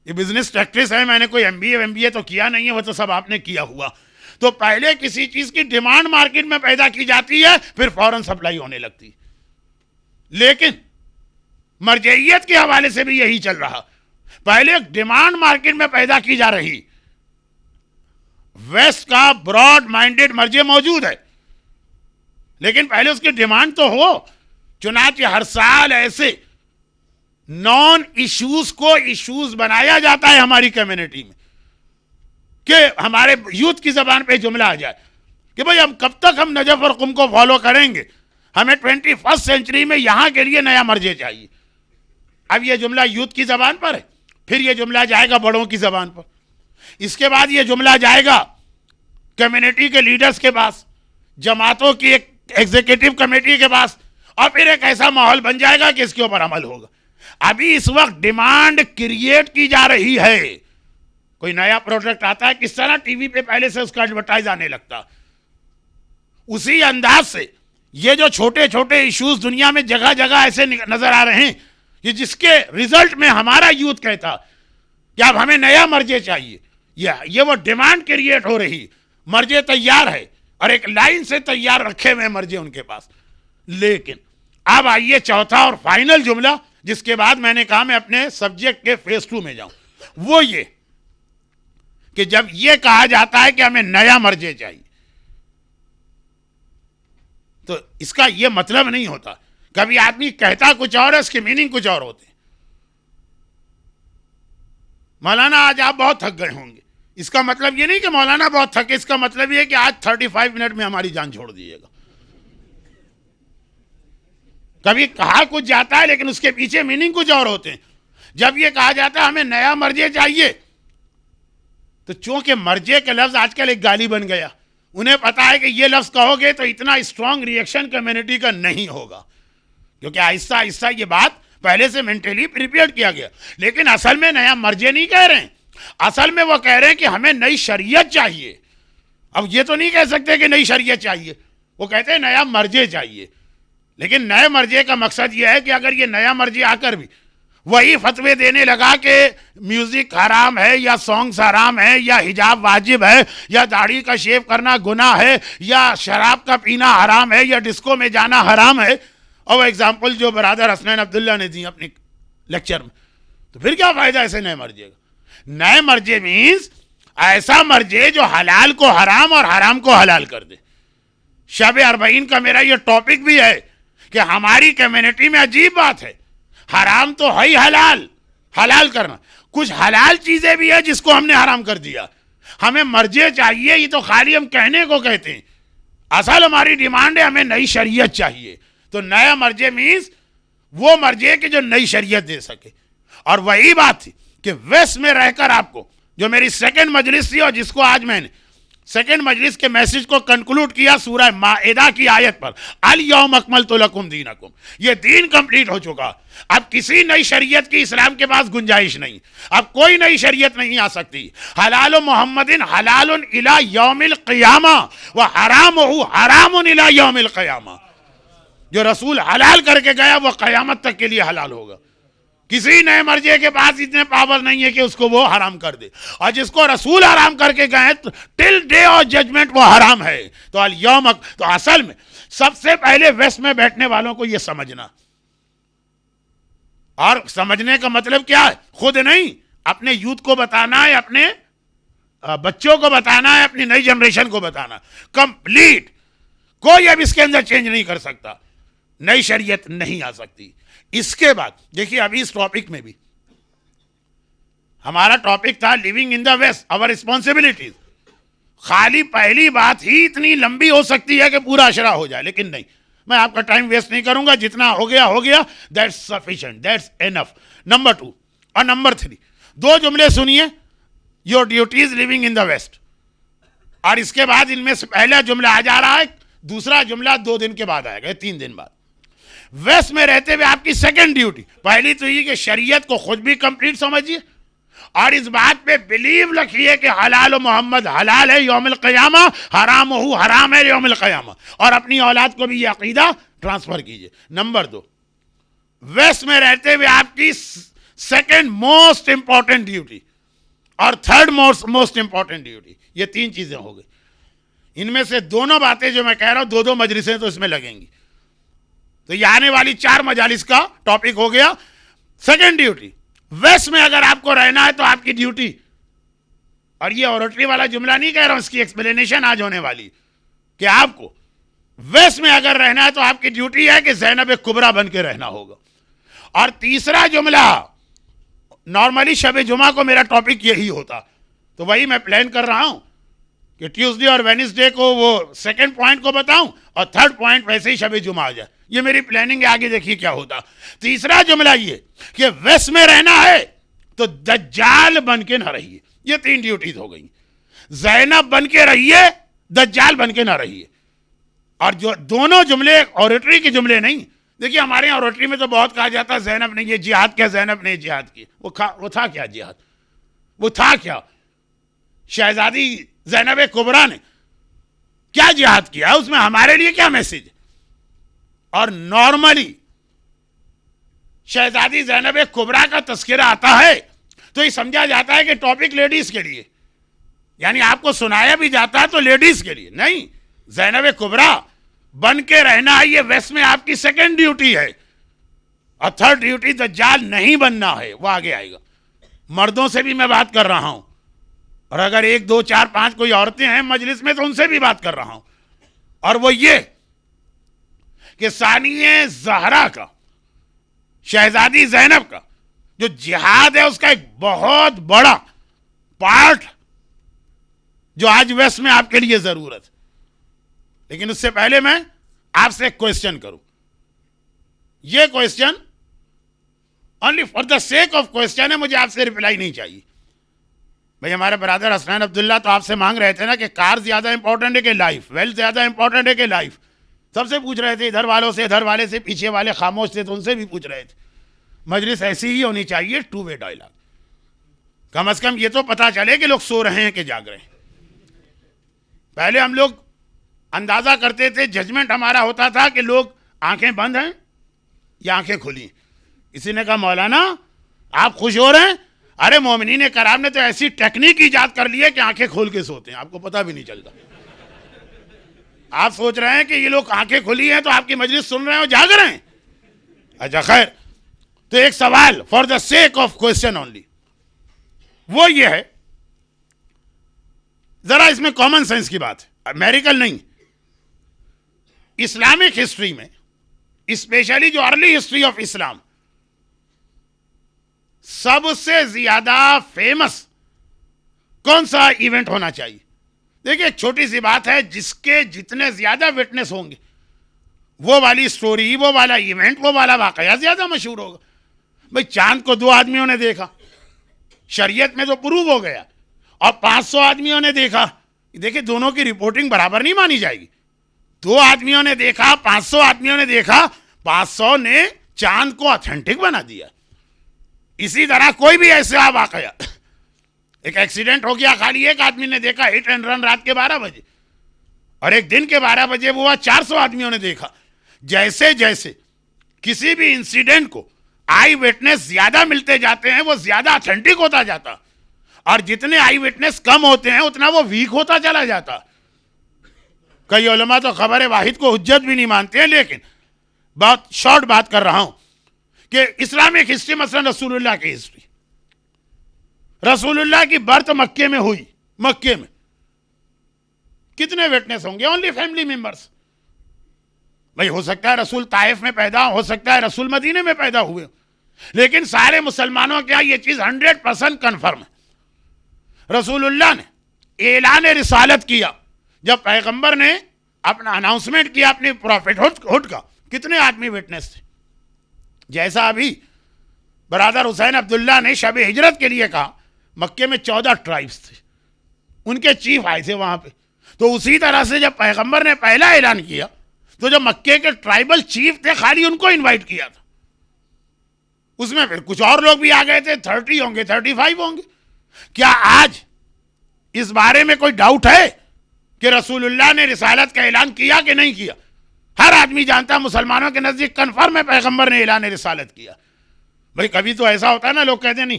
یہ بزنس ٹیکٹس ہے, میں نے کوئی ایم بی اے تو کیا نہیں ہے, وہ تو سب آپ نے کیا ہوا. تو پہلے کسی چیز کی ڈیمانڈ مارکیٹ میں پیدا کی جاتی ہے, پھر فوراً سپلائی ہونے لگتی. لیکن مرجعیت کے حوالے سے بھی یہی چل رہا. پہلے ڈیمانڈ مارکیٹ میں پیدا کی جا رہی, ویسٹ کا براڈ مائنڈیڈ مرجع موجود ہے, لیکن پہلے اس کی ڈیمانڈ تو ہو. چنانچہ ہر سال ایسے نان ایشوز کو ایشوز بنایا جاتا ہے ہماری کمیونٹی میں کہ ہمارے یوتھ کی زبان پہ جملہ آ جائے کہ بھئی ہم کب تک ہم نجف اور قم کو فالو کریں گے, ہمیں 21 سینچری میں یہاں کے لیے نیا مرجع چاہیے. اب یہ جملہ یوتھ کی زبان پر ہے, پھر یہ جملہ جائے گا بڑوں کی زبان پر, اس کے بعد یہ جملہ جائے گا کمیونٹی کے لیڈرز کے پاس, جماعتوں کی ایک ایگزیکٹو کمیٹی کے پاس, اور پھر ایک ایسا ماحول بن جائے گا کہ اس کے اوپر عمل ہوگا. ابھی اس وقت ڈیمانڈ کریٹ کی جا رہی ہے. کوئی نیا پروڈکٹ آتا ہے, کس طرح ٹی وی پہ پہلے سے اس کا ایڈورٹائز آنے لگتا, اسی انداز سے یہ جو چھوٹے چھوٹے ایشوز دنیا میں جگہ جگہ ایسے نظر آ رہے ہیں, یہ جس کے ریزلٹ میں ہمارا یوتھ کہتا کہ اب ہمیں نیا مرجع چاہیے, یہ وہ ڈیمانڈ کریٹ ہو رہی. مرجع تیار ہے اور ایک لائن سے تیار رکھے ہوئے مرجع ان کے پاس. لیکن اب آئیے چوتھا اور فائنل جملہ, جس کے بعد میں نے کہا میں اپنے سبجیکٹ کے فیز 2 میں جاؤں. وہ یہ کہ جب یہ کہا جاتا ہے کہ ہمیں نیا مرجع چاہیے تو اس کا یہ مطلب نہیں ہوتا. کبھی آدمی کہتا کچھ اور ہے, اس کے میننگ کچھ اور ہوتے ہیں. مولانا آج آپ بہت تھک گئے ہوں گے, اس کا مطلب یہ نہیں کہ مولانا بہت تھکے, اس کا مطلب یہ کہ آج 35 منٹ میں ہماری جان چھوڑ دیجیے گا. کبھی کہا کچھ جاتا ہے لیکن اس کے پیچھے میننگ کچھ اور ہوتے ہیں. جب یہ کہا جاتا ہے ہمیں نیا مرجع چاہیے, تو چونکہ مرجع کے لفظ آج کل ایک گالی بن گیا, انہیں پتا ہے کہ یہ لفظ کہو گے تو اتنا اسٹرانگ ریئیکشن کمیونٹی کا نہیں ہوگا, کیونکہ آہستہ آہستہ یہ بات پہلے سے مینٹلی پریپیئرڈ کیا گیا. لیکن اصل میں نیا مرجع نہیں کہہ رہے ہیں, اصل میں وہ کہہ رہے ہیں کہ ہمیں نئی شریعت چاہیے. اب یہ تو نہیں کہہ سکتے کہ نئی شریعت چاہیے, وہ کہتے ہیں نیا مرجع چاہیے. لیکن نئے مرجع کا مقصد یہ ہے کہ اگر یہ نیا مرجع آ کر بھی وہی فتوے دینے لگا کہ میوزک حرام ہے یا سانگز حرام ہے یا حجاب واجب ہے یا داڑھی کا شیو کرنا گناہ ہے یا شراب کا پینا حرام ہے یا ڈسکو میں جانا حرام ہے, اور وہ ایگزامپل جو برادر حسنین عبداللہ نے دی اپنے لیکچر میں, تو پھر کیا فائدہ ایسے نئے مرجع کا؟ نئے مرجع مینز ایسا مرجع جو حلال کو حرام اور حرام کو حلال کر دے. شب اربعین کا میرا یہ ٹاپک بھی ہے کہ ہماری کمیونٹی میں عجیب بات ہے, حرام تو ہے ہی حلال کرنا, کچھ حلال چیزیں بھی ہے جس کو ہم نے حرام کر دیا. ہمیں مرجع چاہیے, یہ تو خالی ہم کہنے کو کہتے ہیں, اصل ہماری ڈیمانڈ ہے ہمیں نئی شریعت چاہیے. تو نیا مرجع مینز وہ مرجع کہ جو نئی شریعت دے سکے. اور وہی بات تھی کہ ویسٹ میں رہ کر آپ کو, جو میری سیکنڈ مجلس تھی اور جس کو آج میں نے سیکنڈ مجلس کے میسج کو کنکلوڈ کیا سورہ مائدہ کی آیت پر, الیوم اکملت لکم دینکم, یہ دین کمپلیٹ ہو چکا. اب کسی نئی شریعت کی اسلام کے پاس گنجائش نہیں, اب کوئی نئی شریعت نہیں آ سکتی. حلال محمد حلال الی یوم القیامہ و حرامہ حرام الی یوم القیامہ. جو رسول حلال کر کے گیا وہ قیامت تک کے لیے حلال ہوگا. کسی نئے مرجع کے پاس اتنے پاور نہیں ہے کہ اس کو وہ حرام کر دے, اور جس کو رسول حرام کر کے گئے ٹل ڈے آف ججمنٹ وہ حرام ہے. تو الیوم, تو اصل میں سب سے پہلے ویسٹ میں بیٹھنے والوں کو یہ سمجھنا, اور سمجھنے کا مطلب کیا ہے, خود نہیں اپنے یوتھ کو بتانا ہے, اپنے بچوں کو بتانا ہے, اپنی نئی جنریشن کو بتانا. کمپلیٹ کوئی اب اس کے اندر چینج نہیں کر سکتا, نئی شریعت نہیں آ سکتی. اس کے بعد دیکھیے ابھی اس ٹاپک میں بھی ہمارا ٹاپک تھا لیونگ ان دا ویسٹ اور رسپانسبلٹیز. خالی پہلی بات ہی اتنی لمبی ہو سکتی ہے کہ پورا اشرا ہو جائے, لیکن نہیں, میں آپ کا ٹائم ویسٹ نہیں کروں گا. جتنا ہو گیا, that's sufficient, that's enough. Number 2 اور نمبر 3 دو جملے سنیے, your duties living in the waste, اور اس کے بعد ان میں سے پہلا جملہ آ جا رہا ہے, دوسرا جملہ 2 دن کے بعد آئے گا, 3 دن بعد. ویسٹ میں رہتے ہوئے آپ کی سیکنڈ ڈیوٹی, پہلی تو یہ کہ شریعت کو خود بھی کمپلیٹ سمجھیے, اور اس بات پہ بلیو رکھیے کہ حلال محمد حلال ہے یوم القیامہ, حرام ہو حرام ہے یوم القیامہ, اور اپنی اولاد کو بھی یہ عقیدہ ٹرانسفر کیجیے. نمبر 2, ویسٹ میں رہتے ہوئے آپ کی سیکنڈ موسٹ امپورٹنٹ ڈیوٹی اور تھرڈ موسٹ امپورٹنٹ ڈیوٹی, یہ 3 چیزیں ہو گئی. ان میں سے دونوں باتیں جو میں کہہ رہا ہوں 2 مجلسیں تو اس میں لگیں گی, تو یہ آنے والی 4 مجالس کا ٹاپک ہو گیا سیکنڈ ڈیوٹی. ویسٹ میں اگر آپ کو رہنا ہے تو آپ کی ڈیوٹی, اور یہ اورٹری والا جملہ نہیں کہہ رہا ہوں, اس کی ایکسپلینیشن آج ہونے والی, کہ آپ کو ویسٹ میں اگر رہنا ہے تو آپ کی ڈیوٹی ہے کہ زینب کبریٰ بن کے رہنا ہوگا. اور تیسرا جملہ, نارملی شب جمعہ کو میرا ٹاپک یہی ہوتا, تو وہی میں پلان کر رہا ہوں کہ ٹیوزڈے اور وینسڈے کو وہ سیکنڈ پوائنٹ کو بتاؤں اور تھرڈ پوائنٹ ویسے ہی شب جمعہ آ جائے. یہ میری پلاننگ ہے, آگے دیکھیے کیا ہوتا. تیسرا جملہ یہ کہ ویسٹ میں رہنا ہے تو دجال بن کے نہ رہیے. یہ 3 ڈیوٹیز ہو گئی. زینب بن کے رہیے, دجال بن کے نہ رہیے. اور جو دونوں جملے اوریٹری کے جملے نہیں, دیکھیے ہمارے یہاں اوریٹری میں تو بہت کہا جاتا ہے زینب نے یہ جہاد کیا, زینب نے جہاد کی. وہ تھا کیا جہاد, وہ تھا کیا؟ شہزادی زینب کبریٰ نے کیا جہاد کیا, اس میں ہمارے لیے کیا میسج؟ اور نارملی شہزادی زینب کبریٰ کا تذکرہ آتا ہے تو یہ سمجھا جاتا ہے کہ ٹاپک لیڈیز کے لیے, یعنی آپ کو سنایا بھی جاتا ہے تو لیڈیز کے لیے. نہیں, زینب کبریٰ بن کے رہنا ہے, یہ ویسٹ میں آپ کی سیکنڈ ڈیوٹی ہے. اور تھرڈ ڈیوٹی دجال نہیں بننا ہے, وہ آگے آئے گا. مردوں سے بھی میں بات کر رہا ہوں, اور اگر 1 2 4 5 کوئی عورتیں ہیں مجلس میں تو ان سے بھی بات کر رہا ہوں، اور وہ یہ کہ ثانیہ زہرا کا، شہزادی زینب کا جو جہاد ہے اس کا ایک بہت بڑا پارٹ جو آج ویسٹ میں آپ کے لیے ضرورت. لیکن اس سے پہلے میں آپ سے ایک کوئسچن کروں. یہ question only for the sake of question ہے، مجھے آپ سے ریپلائی نہیں چاہیے. بھائی ہمارے برادر حسنین عبداللہ تو آپ سے مانگ رہے تھے نا کہ کار زیادہ امپورٹنٹ ہے کہ لائف، ویلتھ زیادہ امپورٹنٹ ہے کہ لائف. سب سے پوچھ رہے تھے، ادھر والوں سے، ادھر والے سے، پیچھے والے خاموش تھے تو ان سے بھی پوچھ رہے تھے. مجلس ایسی ہی ہونی چاہیے، 2 وے ڈائلاگ. کم از کم یہ تو پتا چلے کہ لوگ سو رہے ہیں کہ جاگ رہے ہیں. پہلے ہم لوگ اندازہ کرتے تھے، ججمنٹ ہمارا ہوتا تھا کہ لوگ آنکھیں بند ہیں یا آنکھیں کھلی ہیں. کسی نے کہا مولانا آپ خوش ہو رہے ہیں؟ ارے مومنین کرام نے تو ایسی ٹیکنیک ایجاد کر لی ہے کہ آنکھیں کھول کے سوتے ہیں، آپ کو پتہ بھی نہیں چلتا. آپ سوچ رہے ہیں کہ یہ لوگ آنکھیں کھلی ہیں تو آپ کی مجلس سن رہے ہیں اور جاگ رہے ہیں. اچھا خیر، تو ایک سوال for the sake of question only, وہ یہ ہے، ذرا اس میں کامن سینس کی بات ہے، میریکل نہیں. اسلامک ہسٹری میں، اسپیشلی جو ارلی ہسٹری آف اسلام، سب سے زیادہ فیمس کون سا ایونٹ ہونا چاہیے؟ دیکھیں ایک چھوٹی سی بات ہے، جس کے جتنے زیادہ وٹنس ہوں گے وہ والی سٹوری، وہ والا ایونٹ، وہ والا واقعہ زیادہ مشہور ہوگا. بھئی چاند کو 2 آدمیوں نے دیکھا، شریعت میں تو پروو ہو گیا، اور 500 آدمیوں نے دیکھا. دیکھیں دونوں کی رپورٹنگ برابر نہیں مانی جائے گی. 2 آدمیوں نے دیکھا، 500 آدمیوں نے دیکھا، 500 نے چاند کو اتھینٹک بنا دیا. اسی طرح کوئی بھی ایسا واقعہ، ایک ایکسیڈنٹ ہو گیا، خالی ایک آدمی نے دیکھا، ہٹ اینڈ رن رات کے 12 بجے، اور ایک دن کے 12 بجے وہ 400 آدمیوں نے دیکھا. جیسے جیسے کسی بھی انسیڈنٹ کو آئی وٹنس زیادہ ملتے جاتے ہیں وہ زیادہ اتھینٹک ہوتا جاتا، اور جتنے آئی وٹنس کم ہوتے ہیں اتنا وہ ویک ہوتا چلا جاتا. کئی علماء تو خبر واحد کو حجت بھی نہیں مانتے ہیں، لیکن بہت شارٹ بات کر رہا ہوں کہ اسلامک ہسٹری، مثلا رسول اللہ کی ہسٹری، رسول اللہ کی برتھ مکے میں ہوئی، مکے میں کتنے وٹنس ہوں گے؟ Only family members. بھائی ہو سکتا ہے رسول طائف میں پیدا ہو سکتا ہے رسول مدینے میں پیدا ہوئے، لیکن سارے مسلمانوں کیا یہ چیز 100% کنفرم ہے. رسول اللہ نے اعلان رسالت کیا جب پیغمبر نے اپنا اناؤنسمنٹ کیا اپنی پروفٹ ہوڈ کا، کتنے آدمی وٹنس تھے؟ جیسا ابھی برادر حسین عبداللہ نے شب ہجرت کے لیے کہا، مکے میں 14 ٹرائبس تھے، ان کے چیف آئے تھے وہاں پہ. تو اسی طرح سے جب پیغمبر نے پہلا اعلان کیا تو جو مکے کے ٹرائبل چیف تھے خالی ان کو انوائٹ کیا تھا. اس میں پھر کچھ اور لوگ بھی آ گئے تھے، 30 ہوں گے، 35 ہوں گے. کیا آج اس بارے میں کوئی ڈاؤٹ ہے کہ رسول اللہ نے رسالت کا اعلان کیا کہ نہیں کیا؟ ہر آدمی جانتا ہے مسلمانوں کے نزدیک کنفرم ہے پیغمبر نے اعلان رسالت کیا. بھئی کبھی تو ایسا ہوتا ہے نا، لوگ کہتے ہیں نہیں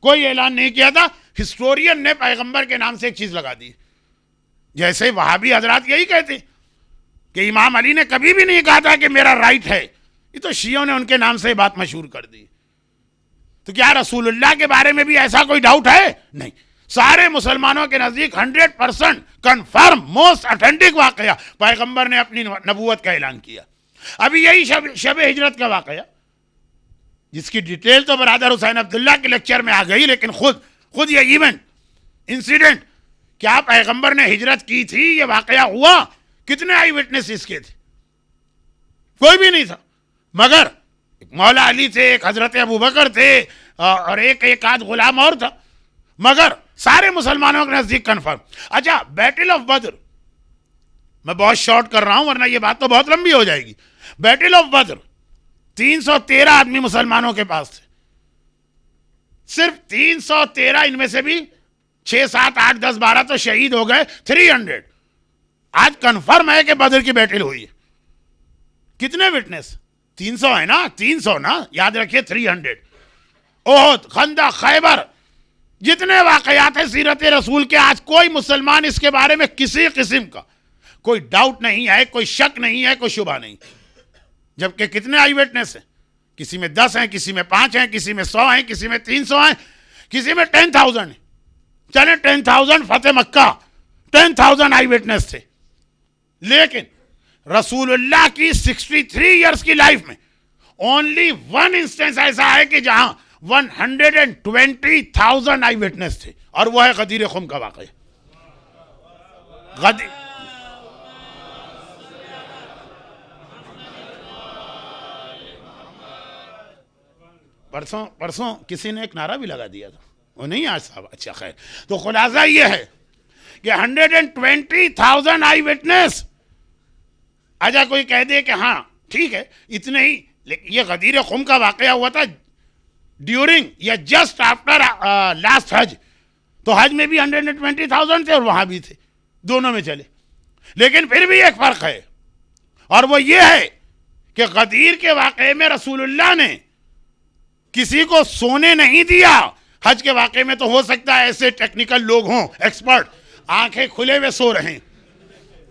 کوئی اعلان نہیں کیا تھا، ہسٹورین نے پیغمبر کے نام سے ایک چیز لگا دی. جیسے وہابی حضرات یہی کہتے کہ امام علی نے کبھی بھی نہیں کہا تھا کہ میرا رائٹ ہے، یہ تو شیعوں نے ان کے نام سے بات مشہور کر دی. تو کیا رسول اللہ کے بارے میں بھی ایسا کوئی ڈاؤٹ ہے؟ نہیں. سارے مسلمانوں کے نزدیک 100% کنفرم موسٹ اتھینٹک واقعہ، پیغمبر نے اپنی نبوت کا اعلان کیا. ابھی یہی شب ہجرت کا واقعہ، جس کی ڈیٹیل تو برادر حسین عبداللہ کے لیکچر میں آ گئی، لیکن خود یہ ایونٹ، انسیڈنٹ، کیا پیغمبر نے ہجرت کی تھی؟ یہ واقعہ ہوا، کتنے آئی وٹنس اس کے تھے؟ کوئی بھی نہیں تھا، مگر مولا علی تھے، ایک حضرت ابوبکر تھے، اور ایک آدھ غلام اور تھا، مگر سارے مسلمانوں کے نزدیک کنفرم. اچھا بیٹل آف بدر، میں بہت شارٹ کر رہا ہوں ورنہ یہ بات تو بہت لمبی ہو جائے گی. بیٹل آف بدر 313 آدمی مسلمانوں کے پاس تھے، صرف 313، ان میں سے بھی 6 7 8 10 12 تو شہید ہو گئے. 300 آج کنفرم ہے کہ بدر کی بیٹل ہوئی ہے. کتنے وٹنس؟ 300 ہے نا، 300 نا، یاد رکھیے 300. احد، خندق، خیبر، جتنے واقعات ہیں سیرت رسول کے، آج کوئی مسلمان اس کے بارے میں کسی قسم کا کوئی ڈاؤٹ نہیں ہے، کوئی شک نہیں ہے، کوئی شبہ نہیں. جبکہ کتنے آئی وٹنس ہیں؟ کسی میں 10 ہیں، کسی میں 5 ہیں، کسی میں 100 ہیں، کسی میں 300 ہیں، کسی میں 10,000 ہیں. چلے 10,000 فتح مکہ 10,000 آئی وٹنس تھے, لیکن رسول اللہ کی 63 ایئرس کی لائف میں اونلی ون انسٹنس ایسا ہے کہ جہاں 120,000 آئی وٹنس تھے, اور وہ ہے غدیر خم کا واقعہ. پرسوں کسی نے ایک نعرہ بھی لگا دیا تھا, وہ نہیں آج صاحب, اچھا خیر. تو خلاصہ یہ ہے کہ 120,000 آئی وٹنس. اچھا کوئی کہہ دے کہ ہاں ٹھیک ہے اتنے ہی, لیکن یہ غدیر خم کا واقعہ ہوا تھا ڈیورنگ یا جسٹ آفٹر لاسٹ حج. تو حج میں بھی 120,000 تھے اور وہاں بھی تھے, دونوں میں چلے. لیکن پھر بھی ایک فرق ہے, اور وہ یہ ہے کہ غدیر کے واقعے میں رسول اللہ نے کسی کو سونے نہیں دیا. حج کے واقعے میں تو ہو سکتا ہے ایسے ٹیکنیکل لوگ ہوں, ایکسپرٹ, آنکھیں کھلے ہوئے سو رہے ہیں.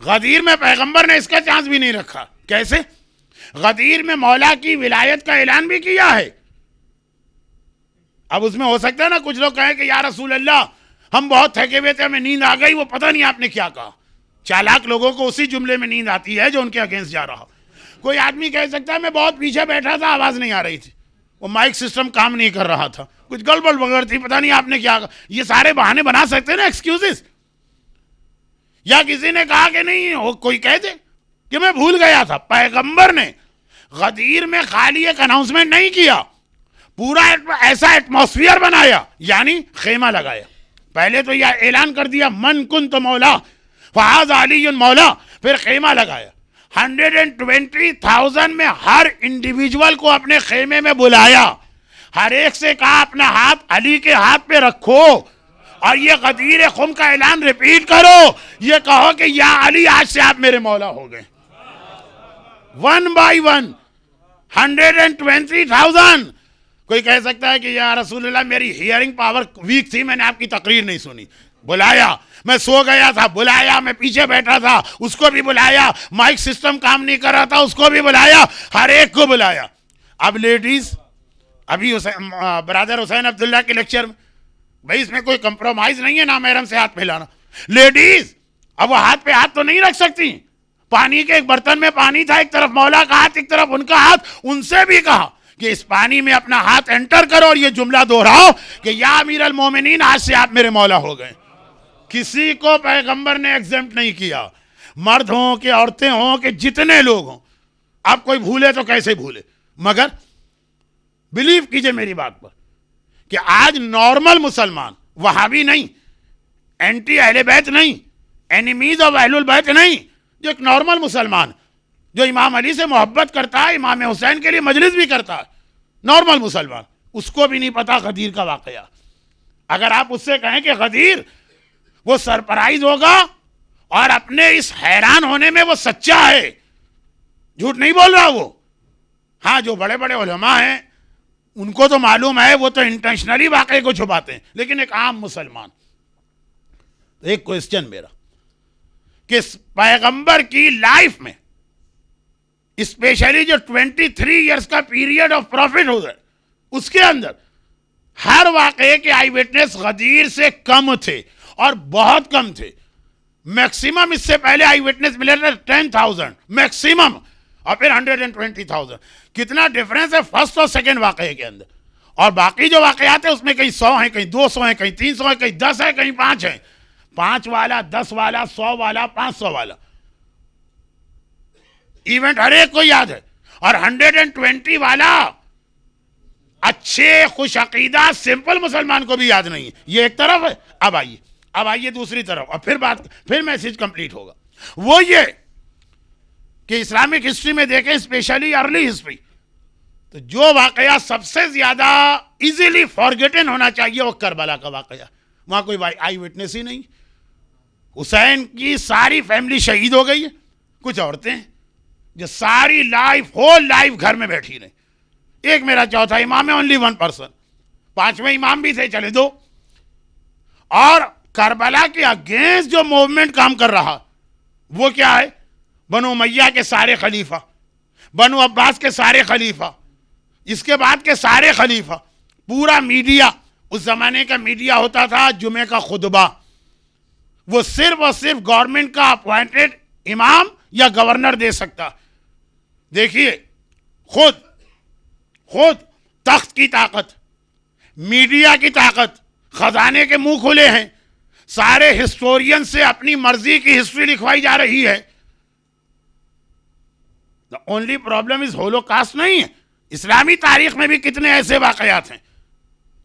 غدیر میں پیغمبر نے اس کا چانس بھی نہیں رکھا. کیسے؟ غدیر میں مولا کی ولایت کا اعلان بھی کیا ہے. اب اس میں ہو سکتا ہے نا کچھ لوگ کہیں کہ یا رسول اللہ ہم بہت تھکے ہوئے تھے, ہمیں نیند آ گئی, وہ پتہ نہیں آپ نے کیا کہا. چالاک لوگوں کو اسی جملے میں نیند آتی ہے جو ان کے اگینسٹ جا رہا. کوئی آدمی کہہ سکتا ہے میں بہت پیچھے بیٹھا تھا, آواز نہیں آ رہی تھی, وہ مائک سسٹم کام نہیں کر رہا تھا, کچھ گڑبڑ وغیرہ تھی, پتہ نہیں آپ نے کیا کہا. یہ سارے بہانے بنا سکتے ہیں نا, ایکسکیوزز. یا کسی نے کہا کہ نہیں, کوئی کہہ دے کہ میں بھول گیا تھا. پیغمبر نے غدیر میں خالی ایک اناؤنسمنٹ نہیں کیا, پورا ایسا ایٹماسفیئر بنایا, یعنی خیمہ لگایا. پہلے تو یہ اعلان کر دیا من کنت مولا فہذا علی مولا, پھر خیمہ لگایا. 120,000 میں ہر انڈیویجول کو اپنے خیمے میں بلایا, ہر ایک سے کہا اپنا ہاتھ علی کے ہاتھ پہ رکھو اور یہ غدیر خم کا اعلان ریپیٹ کرو, یہ کہو کہ یا علی آج سے آپ میرے مولا ہو گئے. 1 by 1 120,000. کوئی کہہ سکتا ہے کہ یا رسول اللہ میری ہیئرنگ پاور ویک تھی, میں نے آپ کی تقریر نہیں سنی. بلایا, میں سو گیا تھا, بلایا, میں پیچھے بیٹھا تھا, اس کو بھی بلایا, مائک سسٹم کام نہیں کر رہا تھا, اس کو بھی بلایا, ہر ایک کو بلایا. اب لیڈیز, ابھی برادر حسین عبداللہ کے لیکچر میں, بھائی اس میں کوئی کمپرومائز نہیں ہے نامحرم سے ہاتھ پھیلانا. لیڈیز اب وہ ہاتھ پہ ہاتھ تو نہیں رکھ سکتی. پانی کے ایک برتن میں پانی تھا, ایک طرف مولا کا ہاتھ, ایک طرف ان کا ہاتھ. ان سے بھی کہا کہ اس پانی میں اپنا ہاتھ انٹر کرو اور یہ جملہ دہراؤ کہ یا امیر المومنین آج سے آپ میرے مولا ہو گئے. کسی کو پیغمبر نے ایگزمپٹ نہیں کیا, مرد ہوں کہ عورتیں ہوں کہ جتنے لوگ ہوں. اب کوئی بھولے تو کیسے بھولے, مگر بلیو کیجئے میری بات پر کہ آج نارمل مسلمان, وہابی نہیں, اینٹی اہل بیت نہیں, اینیمیز آف اہل البیت نہیں, جو ایک نارمل مسلمان جو امام علی سے محبت کرتا ہے, امام حسین کے لیے مجلس بھی کرتا ہے, نارمل مسلمان, اس کو بھی نہیں پتا غدیر کا واقعہ. اگر آپ اس سے کہیں کہ غدیر, وہ سرپرائز ہوگا اور اپنے اس حیران ہونے میں وہ سچا ہے, جھوٹ نہیں بول رہا وہ. ہاں جو بڑے بڑے علماء ہیں ان کو تو معلوم ہے, وہ تو انٹینشنلی واقعے کو چھپاتے ہیں, لیکن ایک عام مسلمان. ایک کوئسچن میرا کہ پیغمبر کی لائف میں اسپیشلی جو 23 ایئرس کا پیریڈ آف پروفٹ ہو گئے, اس کے اندر ہر واقعے کے آئی وٹنس غدیر سے کم تھے اور بہت کم تھے. میکسیمم اس سے پہلے آئی وٹنس ملے تھے 10,000 میکسیمم, اور پھر 120,000. کتنا ڈفرنس ہے فرسٹ اور سیکنڈ واقعے کے اندر. اور باقی جو واقعات ہیں اس میں کہیں 100 ہیں, کہیں 200 ہیں, کہیں 300 ہیں, کہیں 10 ہیں, کہیں 5 ہیں. 5 والا, 10 والا, 100 والا, 500 والا ایونٹ ہر ایک کو یاد ہے. اور 120 والا اچھے خوش عقیدہ سمپل مسلمان کو بھی یاد نہیں ہے. یہ ایک طرف ہے. اب آئیے دوسری طرف, اور پھر میسج کمپلیٹ ہوگا. وہ یہ کہ اسلامک ہسٹری میں دیکھیں, اسپیشلی ارلی ہسٹری, تو جو واقعہ سب سے زیادہ ایزیلی فارگیٹن ہونا چاہیے وہ کربلا کا واقعہ. وہاں کوئی آئی وٹنس ہی نہیں. حسین کی ساری فیملی شہید ہو گئی ہے. کچھ عورتیں ہیں جو ساری ہول لائف گھر میں بیٹھی رہیں. ایک میرا چوتھا امام ہے, اونلی 1 پرسن. 5ویں امام بھی تھے, چلے 2. اور کربلا کے اگینسٹ جو موومنٹ کام کر رہا وہ کیا ہے؟ بنو امیہ کے سارے خلیفہ, بنو عباس کے سارے خلیفہ, اس کے بعد کے سارے خلیفہ, پورا میڈیا, اس زمانے کا میڈیا ہوتا تھا جمعے کا خطبہ، وہ صرف اور صرف گورنمنٹ کا اپوائنٹڈ امام یا گورنر دے سکتا. دیکھیے خود تخت کی طاقت، میڈیا کی طاقت، خزانے کے منہ کھلے ہیں، سارے ہسٹورین سے اپنی مرضی کی ہسٹری لکھوائی جا رہی ہے. The only problem is holocaust نہیں ہے. اسلامی تاریخ میں بھی کتنے ایسے واقعات ہیں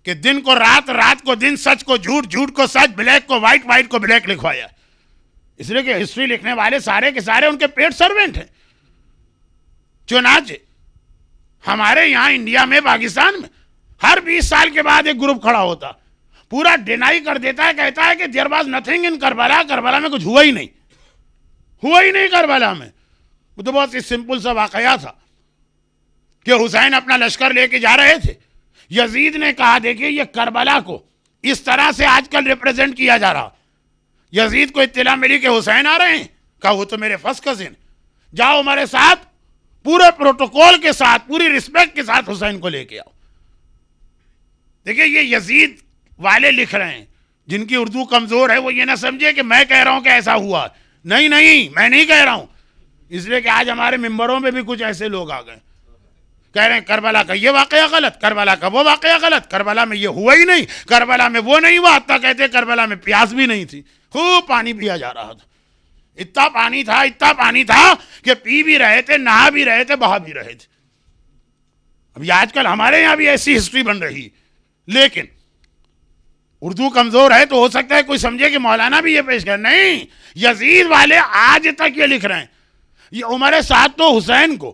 کہ دن کو رات، رات کو دن، سچ کو جھوٹ، جھوٹ کو سچ، بلیک کو وائٹ، وائٹ کو بلیک لکھوایا. اس لیے کہ ہسٹری لکھنے والے سارے کے سارے ان کے پیٹ سرونٹ ہیں. چنانچہ ہمارے یہاں انڈیا میں، پاکستان میں ہر 20 سال کے بعد ایک گروپ کھڑا ہوتا، پورا ڈینائی کر دیتا ہے، کہتا ہے کہ there was nothing in Karbala, Karbala میں کچھ ہوا ہی نہیں کربلا میں. وہ تو بہت ہی سمپل سا واقعہ تھا کہ حسین اپنا لشکر لے کے جا رہے تھے. یزید نے کہا دیکھیے یہ کربلا کو اس طرح سے آج کل ریپریزنٹ کیا جا رہا. یزید کو اطلاع ملی کہ حسین آ رہے ہیں، کہا وہ تو میرے فرسٹ کزن، جاؤ ہمارے ساتھ، پورے پروٹوکول کے ساتھ، پوری رسپیکٹ کے ساتھ حسین کو لے کے آؤ. دیکھیے یہ یزید والے لکھ رہے ہیں، جن کی اردو کمزور ہے وہ یہ نہ سمجھے کہ میں کہہ رہا ہوں کہ ایسا ہوا. نہیں میں نہیں کہہ رہا ہوں. اس لیے کہ آج ہمارے ممبروں میں بھی کچھ ایسے لوگ آ گئے کہہ رہے ہیں کربلا کا یہ واقعہ غلط، کربلا کا وہ واقعہ غلط، کربلا میں یہ ہوا ہی نہیں، کربلا میں وہ نہیں ہوا. حتیٰ کہتے کربلا میں پیاس بھی نہیں تھی، خوب پانی پیا جا رہا تھا. اتنا پانی تھا کہ پی بھی رہے تھے، نہا بھی رہے تھے، بہا بھی رہے تھے. ابھی آج کل ہمارے یہاں بھی ایسی ہسٹری بن رہی، لیکن اردو کمزور ہے تو ہو سکتا ہے کوئی سمجھے کہ مولانا بھی یہ پیش کر. نہیں، یزید والے آج تک یہ لکھ رہے ہیں. یہ عمر سعد تو حسین کو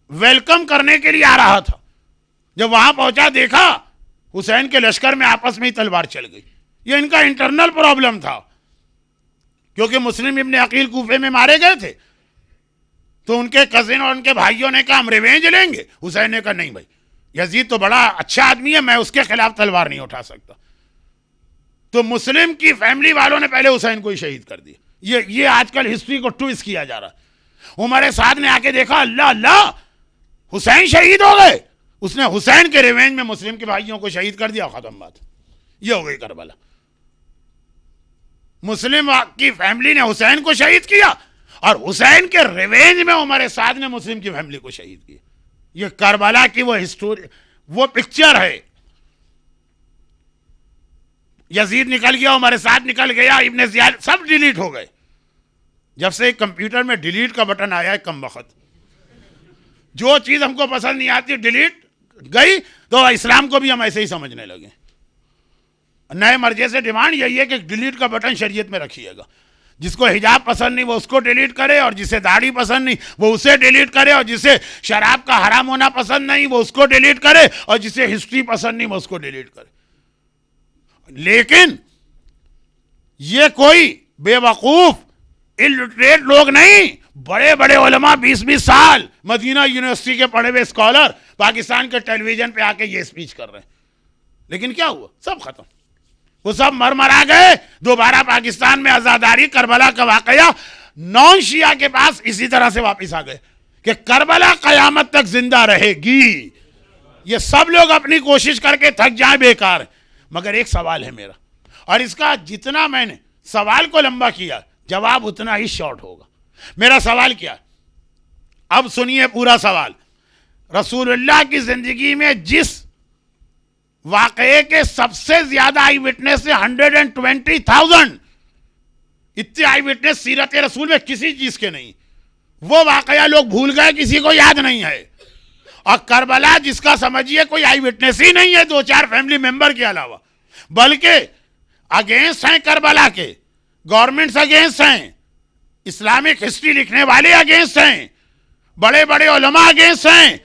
ویلکم کرنے کے لیے آ رہا تھا، جب وہاں پہنچا دیکھا حسین کے لشکر میں آپس میں ہی تلوار چل گئی. یہ ان کا انٹرنل پرابلم تھا، کیونکہ مسلم ابن عقیل کوفے میں مارے گئے تھے تو ان کے کزن اور ان کے بھائیوں نے کہا ہم ریونج لیں گے. حسین نے کہا نہیں بھائی، یزید تو بڑا اچھا آدمی ہے، میں اس کے خلاف تلوار نہیں اٹھا سکتا. تو مسلم کی فیملی والوں نے پہلے حسین کو ہی شہید کر دیا. یہ آج کل ہسٹری کو ٹویسٹ کیا جا رہا. عمر سعد نے آ کے دیکھا اللہ حسین شہید ہو گئے، اس نے حسین کے ریونج میں مسلم کے بھائیوں کو شہید کر دیا، ختم بات. یہ ہو گئی کربلا. مسلم کی فیملی نے حسین کو شہید کیا اور حسین کے ریونج میں عمر سعد نے مسلم کی فیملی کو شہید کیا. یہ کربلا کی وہ ہسٹوری، وہ پکچر ہے. یزید نکل گیا، عمر سعد نکل گیا، ابن زیاد سب ڈیلیٹ ہو گئے. جب سے کمپیوٹر میں ڈیلیٹ کا بٹن آیا ہے کم وقت، جو چیز ہم کو پسند نہیں آتی ڈیلیٹ گئی، تو اسلام کو بھی ہم ایسے ہی سمجھنے لگے. نئے مرجے سے ڈیمانڈ یہی ہے کہ ڈیلیٹ کا بٹن شریعت میں رکھیے گا. جس کو حجاب پسند نہیں وہ اس کو ڈیلیٹ کرے، اور جسے داڑھی پسند نہیں وہ اسے ڈیلیٹ کرے، اور جسے شراب کا حرام ہونا پسند نہیں وہ اس کو ڈیلیٹ کرے، اور جسے ہسٹری پسند نہیں وہ اس کو ڈیلیٹ کرے. لیکن یہ کوئی بے وقوف الٹریٹ لوگ نہیں، بڑے بڑے علماء 20 سال مدینہ یونیورسٹی کے پڑھے ہوئے اسکالر پاکستان کے ٹیلی ویژن پہ آ کے یہ اسپیچ کر رہے ہیں. لیکن کیا ہوا؟ سب ختم. وہ سب مرا گئے. دوبارہ پاکستان میں آزاداری، کربلا کا واقعہ نان شیعہ کے پاس اسی طرح سے واپس آ گئے کہ کربلا قیامت تک زندہ رہے گی. یہ سب لوگ اپنی کوشش کر کے تھک جائیں، بیکار ہے. مگر ایک سوال ہے میرا، اور اس کا جتنا میں نے سوال کو لمبا کیا جواب اتنا ہی شارٹ ہوگا. میرا سوال کیا؟ اب سنیے پورا سوال. رسول اللہ کی زندگی میں جس واقعے کے سب سے زیادہ آئی وٹنس 120,000، اتنے آئی وٹنس سیرت رسول میں کسی چیز کے نہیں. وہ واقعہ لوگ بھول گئے، کسی کو یاد نہیں ہے. اور کربلا جس کا سمجھیے کوئی آئی وٹنس ہی نہیں ہے 2-4 فیملی ممبر کے علاوہ، بلکہ اگینسٹ ہیں کربلا کے، گورنمنٹس اگینسٹ ہیں، اسلامک ہسٹری لکھنے والے اگینسٹ ہیں، بڑے بڑے علماء اگینسٹ ہیں.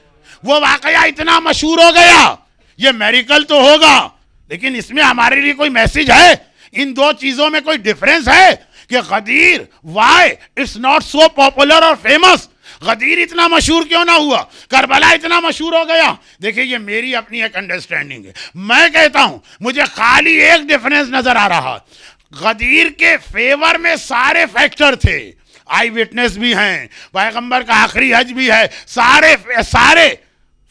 وہ واقعہ اتنا مشہور ہو گیا. یہ میریکل تو ہوگا، لیکن اس میں ہمارے لیے کوئی میسج ہے؟ ان دو چیزوں میں کوئی ڈیفرنس ہے کہ Ghadir why it's not so popular اور فیمس؟ غدیر اتنا مشہور کیوں نہ ہوا؟ کربلا اتنا مشہور ہو گیا؟ دیکھیں یہ میری اپنی ایک انڈرسٹینڈنگ ہے. میں کہتا ہوں مجھے خالی ایک ڈیفرنس نظر آ رہا. غدیر کے فیور میں سارے فیکٹر تھے، آئی وٹنس بھی ہیں، پیغمبر کا آخری حج بھی ہے، سارے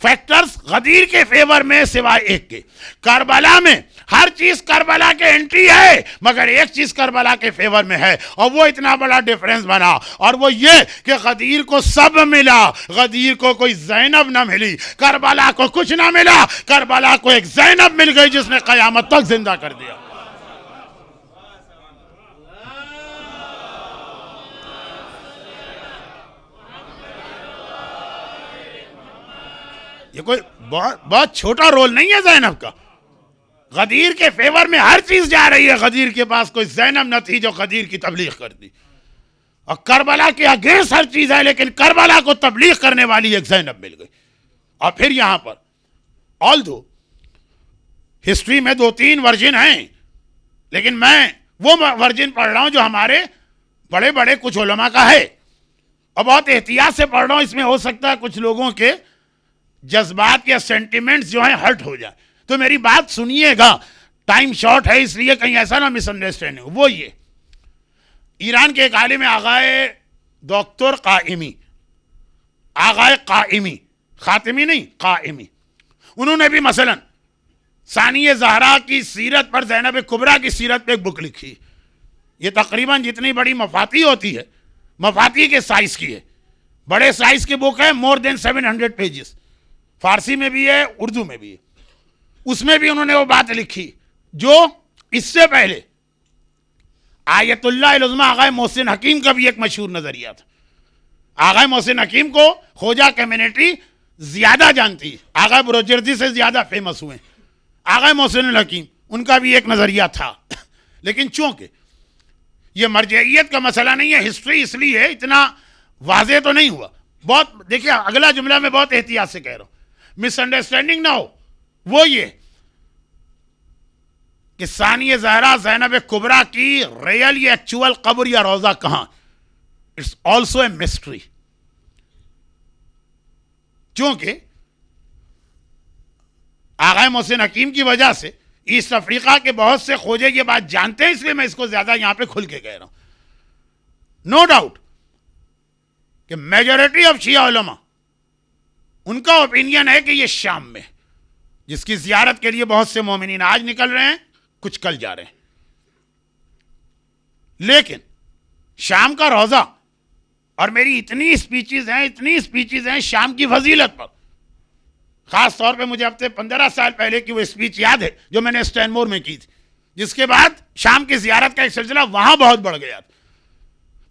فیکٹرز غدیر کے فیور میں سوائے ایک کے. کربلا میں ہر چیز کربلا کے انٹری ہے مگر ایک چیز کربلا کے فیور میں ہے, اور وہ اتنا بڑا ڈیفرنس بنا, اور وہ یہ کہ غدیر کو سب ملا, غدیر کو کوئی زینب نہ ملی, کربلا کو کچھ نہ ملا, کربلا کو ایک زینب مل گئی جس نے قیامت تک زندہ کر دیا. یہ کوئی بہت چھوٹا رول نہیں ہے زینب کا. غدیر کے فیور میں ہر چیز جا رہی ہے, غدیر کے پاس کوئی زینب نہ تھی جو غدیر کی تبلیغ کرتی, اور کربلا کے اگینسٹ ہر چیز ہے لیکن کربلا کو تبلیغ کرنے والی ایک زینب مل گئی. اور پھر یہاں پر آلدو ہسٹری میں 2-3 ورجن ہیں, لیکن میں وہ ورجن پڑھ رہا ہوں جو ہمارے بڑے بڑے کچھ علماء کا ہے, اور بہت احتیاط سے پڑھ رہا ہوں. اس میں ہو سکتا ہے کچھ لوگوں کے جذبات یا سینٹیمنٹس جو ہیں ہرٹ ہو جائیں, تو میری بات سنیے گا, ٹائم شارٹ ہے اس لیے کہیں ایسا نہ مس انڈرسٹینڈ ہو. وہ یہ ایران کے ایک عالم آغائے ڈاکٹر قائمی, آغائے قائمی, خاتمی نہیں قائمی, انہوں نے بھی مثلا ثانیہ زہرا کی سیرت پر, زینب کبریٰ کی سیرت پہ ایک بک لکھی. یہ تقریباً جتنی بڑی مفاتی ہوتی ہے, مفاتی کے سائز کی ہے, بڑے سائز کی بک ہے, more than 700 پیجز, فارسی میں بھی ہے اردو میں بھی ہے. اس میں بھی انہوں نے وہ بات لکھی جو اس سے پہلے آیت اللہ العظمیٰ آغا محسن حکیم کا بھی ایک مشہور نظریہ تھا. آغا محسن حکیم کو خوجہ کمیونٹی زیادہ جانتی ہے, آغا بروجردی سے زیادہ فیمس ہوئے. آغا محسن الحکیم ان کا بھی ایک نظریہ تھا, لیکن چونکہ یہ مرجعیت کا مسئلہ نہیں ہے, ہسٹری اس لیے اتنا واضح تو نہیں ہوا. بہت دیکھیں اگلا جملہ میں بہت احتیاط سے کہہ رہا ہوں, مس انڈرسٹینڈنگ نہ ہو. وہ یہ کہ ثانیہ زہرا زینب کبریٰ کی ریئل یا ایکچوئل قبر یا روضہ کہاں, اٹس آلسو اے مسٹری. چونکہ آغا محسن حکیم کی وجہ سے ایسٹ افریقہ کے بہت سے خوجے یہ بات جانتے ہیں, اس لیے میں اس کو زیادہ یہاں پہ کھل کے کہہ رہا ہوں. نو ڈاؤٹ کہ میجورٹی آف شیعہ علماء ان کا اوپینین ہے کہ یہ شام میں, جس کی زیارت کے لیے بہت سے مومنین آج نکل رہے ہیں, کچھ کل جا رہے ہیں, لیکن شام کا روضہ, اور میری اتنی اسپیچز ہیں شام کی فضیلت پر, خاص طور پہ مجھے ہفتے 15 سال پہلے کی وہ اسپیچ یاد ہے جو میں نے اسٹینمور میں کی تھی, جس کے بعد شام کی زیارت کا ایک سلسلہ وہاں بہت بڑھ گیا تھا.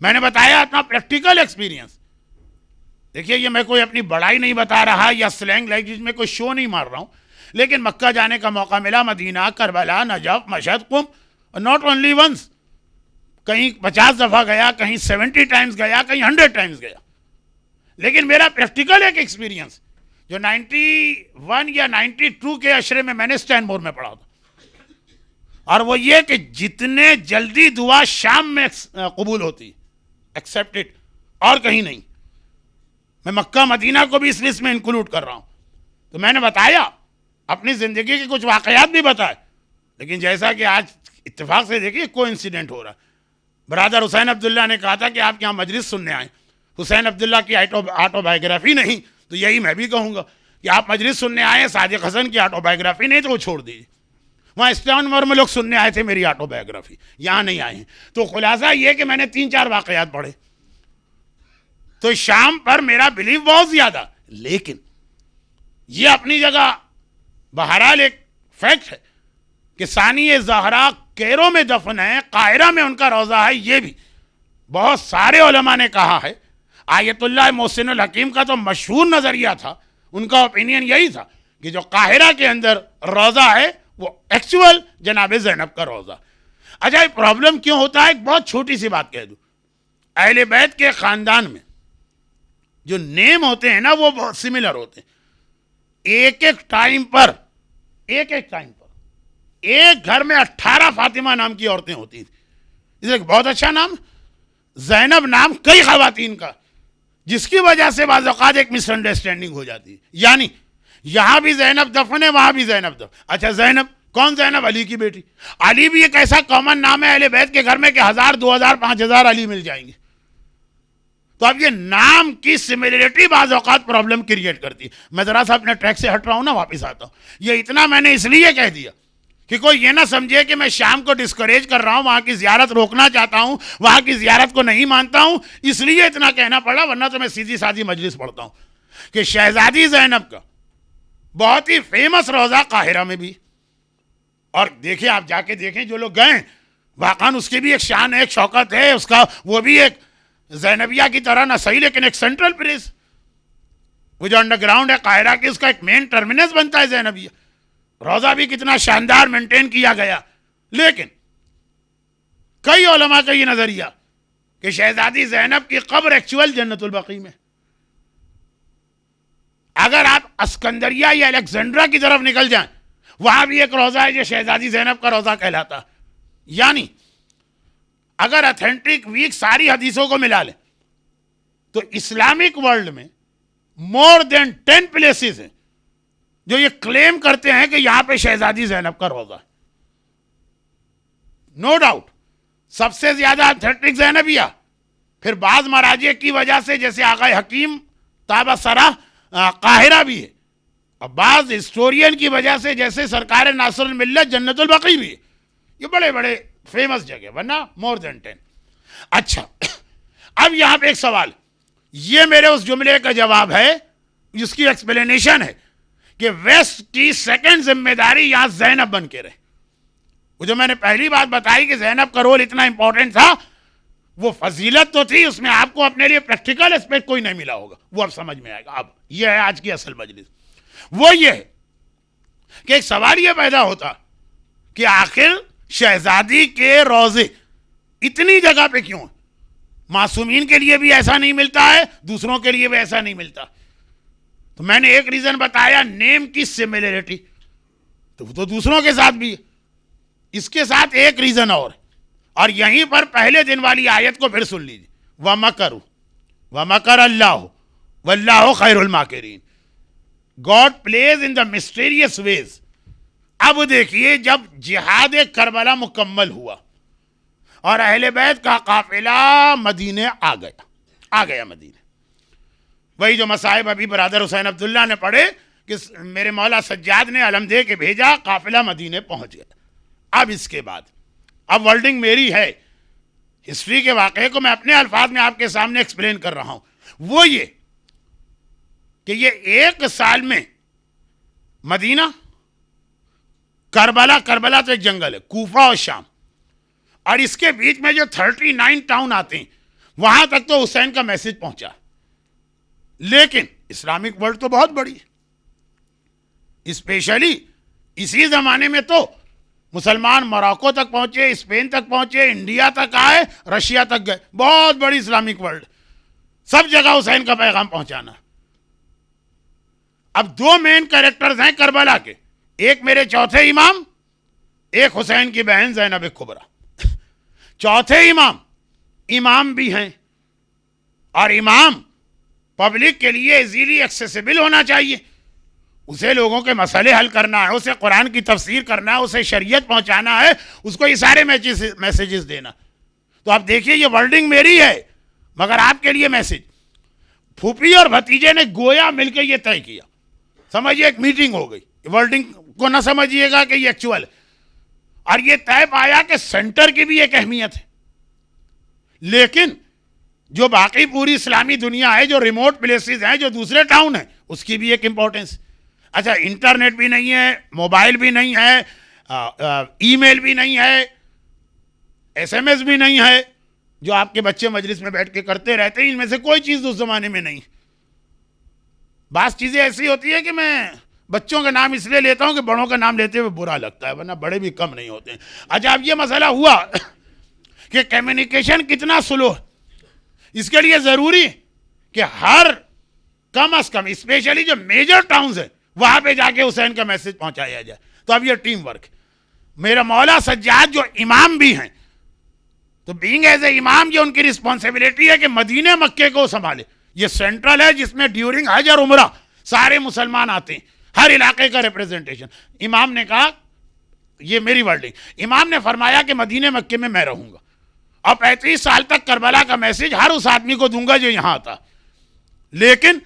میں نے بتایا اپنا پریکٹیکل ایکسپیرینس. دیکھیے یہ میں کوئی اپنی بڑائی نہیں بتا رہا یا سلینگ لینگویج میں کوئی شو نہیں مار رہا ہوں, لیکن مکہ جانے کا موقع ملا, مدینہ, کربلا, نجف, مشہد, قم, ناٹ اونلی ونس, کہیں 50 دفعہ گیا, کہیں 70 ٹائمز گیا, کہیں 100 ٹائمز گیا. لیکن میرا پریکٹیکل ایک ایکسپیرینس جو 91 یا 92 کے عشرے میں نے اسٹینمور میں پڑھا تھا, اور وہ یہ کہ جتنے جلدی دعا شام میں قبول ہوتی, ایکسیپٹڈ, اور کہیں نہیں. میں مکہ مدینہ کو بھی اس لسٹ میں انکلوڈ کر رہا ہوں. تو میں نے بتایا اپنی زندگی کے کچھ واقعات بھی بتائے, لیکن جیسا کہ آج اتفاق سے دیکھیے کوئی انسیڈنٹ ہو رہا ہے. برادر حسین عبداللہ نے کہا تھا کہ آپ یہاں مجلس سننے آئیں. حسین عبداللہ کی آٹو بایوگرافی نہیں, تو یہی میں بھی کہوں گا کہ آپ مجلس سننے آئے, صادق حسن کی آٹو بایوگرافی نہیں تو وہ چھوڑ دیجیے. وہاں اسٹینمور میں لوگ سننے آئے تھے میری آٹو بایوگرافی, یہاں نہیں آئے ہیں. تو خلاصہ یہ کہ میں نے 3-4 واقعات پڑھے. تو شام پر میرا بلیف بہت زیادہ, لیکن یہ اپنی جگہ بہرحال ایک فیکٹ ہے کہ ثانیہ زہرا کیرو میں دفن ہے, قاہرہ میں ان کا روضہ ہے. یہ بھی بہت سارے علماء نے کہا ہے. آیت اللہ محسن الحکیم کا تو مشہور نظریہ تھا, ان کا اوپینین یہی تھا کہ جو قاہرہ کے اندر روضہ ہے وہ ایکچوئل جناب زینب کا روضہ. اچھا یہ پرابلم کیوں ہوتا ہے, ایک بہت چھوٹی سی بات کہہ دوں. اہل بیت کے خاندان میں جو نیم ہوتے ہیں نا وہ بہت سملر ہوتے ہیں. ایک ٹائم پر ایک گھر میں 18 فاطمہ نام کی عورتیں ہوتی تھیں. اس ایک بہت اچھا نام, زینب نام کئی خواتین کا, جس کی وجہ سے بعض اوقات ایک مس انڈرسٹینڈنگ ہو جاتی ہے. یعنی یہاں بھی زینب دفن ہے, وہاں بھی زینب دفن. اچھا زینب کون زینب؟ علی کی بیٹی. علی بھی ایک ایسا کامن نام ہے اہل بیت کے گھر میں کہ 1000, 2000, 5000 علی مل جائیں گے. تو اب یہ نام کی سملرٹی بعض اوقات پرابلم کریٹ کرتی ہے. میں ذرا سا اپنے ٹریک سے ہٹ رہا ہوں نا, واپس آتا ہوں. یہ اتنا میں نے اس لیے کہہ دیا کہ کوئی یہ نہ سمجھے کہ میں شام کو ڈسکریج کر رہا ہوں, وہاں کی زیارت روکنا چاہتا ہوں, وہاں کی زیارت کو نہیں مانتا ہوں, اس لیے اتنا کہنا پڑا, ورنہ تو میں سیدھی سادھی مجلس پڑھتا ہوں. کہ شہزادی زینب کا بہت ہی فیمس روضہ قاہرہ میں بھی, اور دیکھیں آپ جا کے دیکھیں جو لوگ گئے, واقعاً اس کی بھی ایک شان ہے, ایک شوکت ہے اس کا, وہ بھی ایک زینبیہ کی طرح نہ صحیح لیکن ایک سینٹرل پلیس, وہ جو انڈر گراؤنڈ ہے قاہرہ کی, اس کا ایک مین ٹرمینس بنتا ہے زینبیہ. روضہ بھی کتنا شاندار مینٹین کیا گیا. لیکن کئی علماء کا یہ نظریہ کہ شہزادی زینب کی قبر ایکچول جنت البقیع میں. اگر آپ اسکندریہ یا الیگزینڈرا کی طرف نکل جائیں, وہاں بھی ایک روضہ ہے جو شہزادی زینب کا روضہ کہلاتا. یعنی اگر اتھینٹک ویک ساری حدیثوں کو ملا لیں تو اسلامک ورلڈ میں مور دین 10 پلیسز ہیں جو یہ کلیم کرتے ہیں کہ یہاں پہ شہزادی زینب کا روضہ ہے. نو ڈاؤٹ سب سے زیادہ اتھینٹک زینبیہ, پھر بعض مراجع کی وجہ سے جیسے آقا حکیم طابہ سرا قاہرہ بھی ہے, اور بعض ہسٹورین کی وجہ سے جیسے سرکار ناصر الملت جنت البقیع بھی ہے. یہ بڑے بڑے فیمس جگہ, ورنہ مور دین 10. اچھا, اب یہاں پہ ایک سوال, یہ میرے اس جملے کا جواب ہے, جس کی ایکسپلینیشن ہے کہ ویسٹ کی سیکنڈ ذمہ داری یہاں زینب بن کے رہے. وہ جو میں نے پہلی بات بتائی کہ زینب کا رول اتنا امپورٹنٹ تھا, وہ فضیلت تو تھی, اس میں آپ کو اپنے لیے پریکٹیکل اسپیکٹ کوئی نہیں ملا ہوگا, وہ اب سمجھ میں آئے گا. اب یہ ہے آج کی اصل مجلس. وہ یہ ہے کہ ایک سوال یہ پیدا ہوتا کہ آخر شہزادی کے روضے اتنی جگہ پہ کیوں ہیں؟ معصومین کے لیے بھی ایسا نہیں ملتا ہے, دوسروں کے لیے بھی ایسا نہیں ملتا. تو میں نے ایک ریزن بتایا, نیم کی سملرٹی, تو وہ تو دوسروں کے ساتھ بھی ہے. اس کے ساتھ ایک ریزن اور یہیں پر پہلے دن والی آیت کو پھر سن لیجیے, وَمَكَرُوا وَمَكَرَ اللَّهُ وَاللَّهُ خَيْرُ الْمَاكِرِينَ. God plays in the mysterious ways. اب دیکھیے, جب جہاد کربلا مکمل ہوا اور اہل بیت کا قافلہ مدینے آ گیا مدینے, وہی جو مصائب ابھی برادر حسین عبداللہ نے پڑھے کہ میرے مولا سجاد نے علم دے کے بھیجا, قافلہ مدینے پہنچ گیا. اب اس کے بعد, اب ورلڈنگ میری ہے, ہسٹری کے واقعے کو میں اپنے الفاظ میں آپ کے سامنے ایکسپلین کر رہا ہوں. وہ یہ کہ یہ 1 سال میں مدینہ, کربلا تو ایک جنگل ہے, کوفہ اور شام, اور اس کے بیچ میں جو 39 ٹاؤن آتے ہیں, وہاں تک تو حسین کا میسج پہنچا. لیکن اسلامک ورلڈ تو بہت بڑی ہے, اسپیشلی اسی زمانے میں تو مسلمان موراکو تک پہنچے, اسپین تک پہنچے, انڈیا تک آئے, رشیا تک گئے. بہت بڑی اسلامک ورلڈ, سب جگہ حسین کا پیغام پہنچانا. اب 2 مین کریکٹرز ہیں کربلا کے, ایک میرے چوتھے امام, ایک حسین کی بہن زینب کبریٰ. چوتھے امام بھی ہیں, اور امام پبلک کے لیے ایزیلی ایکسیسیبل ہونا چاہیے. اسے لوگوں کے مسئلے حل کرنا ہے, اسے قرآن کی تفسیر کرنا ہے, اسے شریعت پہنچانا ہے, اس کو یہ سارے میسیجز دینا. تو آپ دیکھیے, یہ ورلڈنگ میری ہے مگر آپ کے لیے میسج. پھوپھی اور بھتیجے نے گویا مل کے یہ طے کیا, سمجھیے ایک میٹنگ ہو گئی. ورلڈنگ کو نہ سمجھیے گا کہ یہ ایکچول ہے, اور یہ طے پایا کہ سینٹر کی بھی ایک اہمیت ہے, لیکن جو باقی پوری اسلامی دنیا ہے, جو ریموٹ پلیسز ہیں, جو دوسرے ٹاؤن ہیں, اس کی بھی ایک امپورٹنس. اچھا, انٹرنیٹ بھی نہیں ہے, موبائل بھی نہیں ہے, ای میل بھی نہیں ہے, ایس ایم ایس بھی نہیں ہے, جو آپ کے بچے مجلس میں بیٹھ کے کرتے رہتے ہیں, ان میں سے کوئی چیز اس زمانے میں نہیں. بعض چیزیں ایسی ہوتی ہیں کہ میں بچوں کا نام اس لیے لیتا ہوں کہ بڑوں کا نام لیتے ہوئے برا لگتا ہے, ورنہ بڑے بھی کم نہیں ہوتے ہیں. اچھا, اب یہ مسئلہ ہوا کہ کمیونیکیشن کتنا سلو ہے, اس کے لیے ضروری کہ ہر کم از کم اسپیشلی جو میجر ٹاؤنز ہیں وہاں پہ جا کے حسین کا میسج پہنچایا جائے. تو اب یہ ٹیم ورک. میرا مولا سجاد جو امام بھی ہیں, تو بینگ ایز اے امام یہ ان کی رسپانسبلٹی ہے کہ مدینہ مکے کو سنبھالے. یہ سینٹرل ہے جس میں ڈیورنگ حج اور عمرہ سارے مسلمان آتے ہیں, ہر علاقے کا ریپریزنٹیشن. امام نے کہا یہ میری ورلڈنگ, امام نے فرمایا کہ مدینہ مکے میں رہوں گا, اور 35 سال تک کربلا کا میسج ہر اس آدمی کو دوں گا جو یہاں آتا. لیکن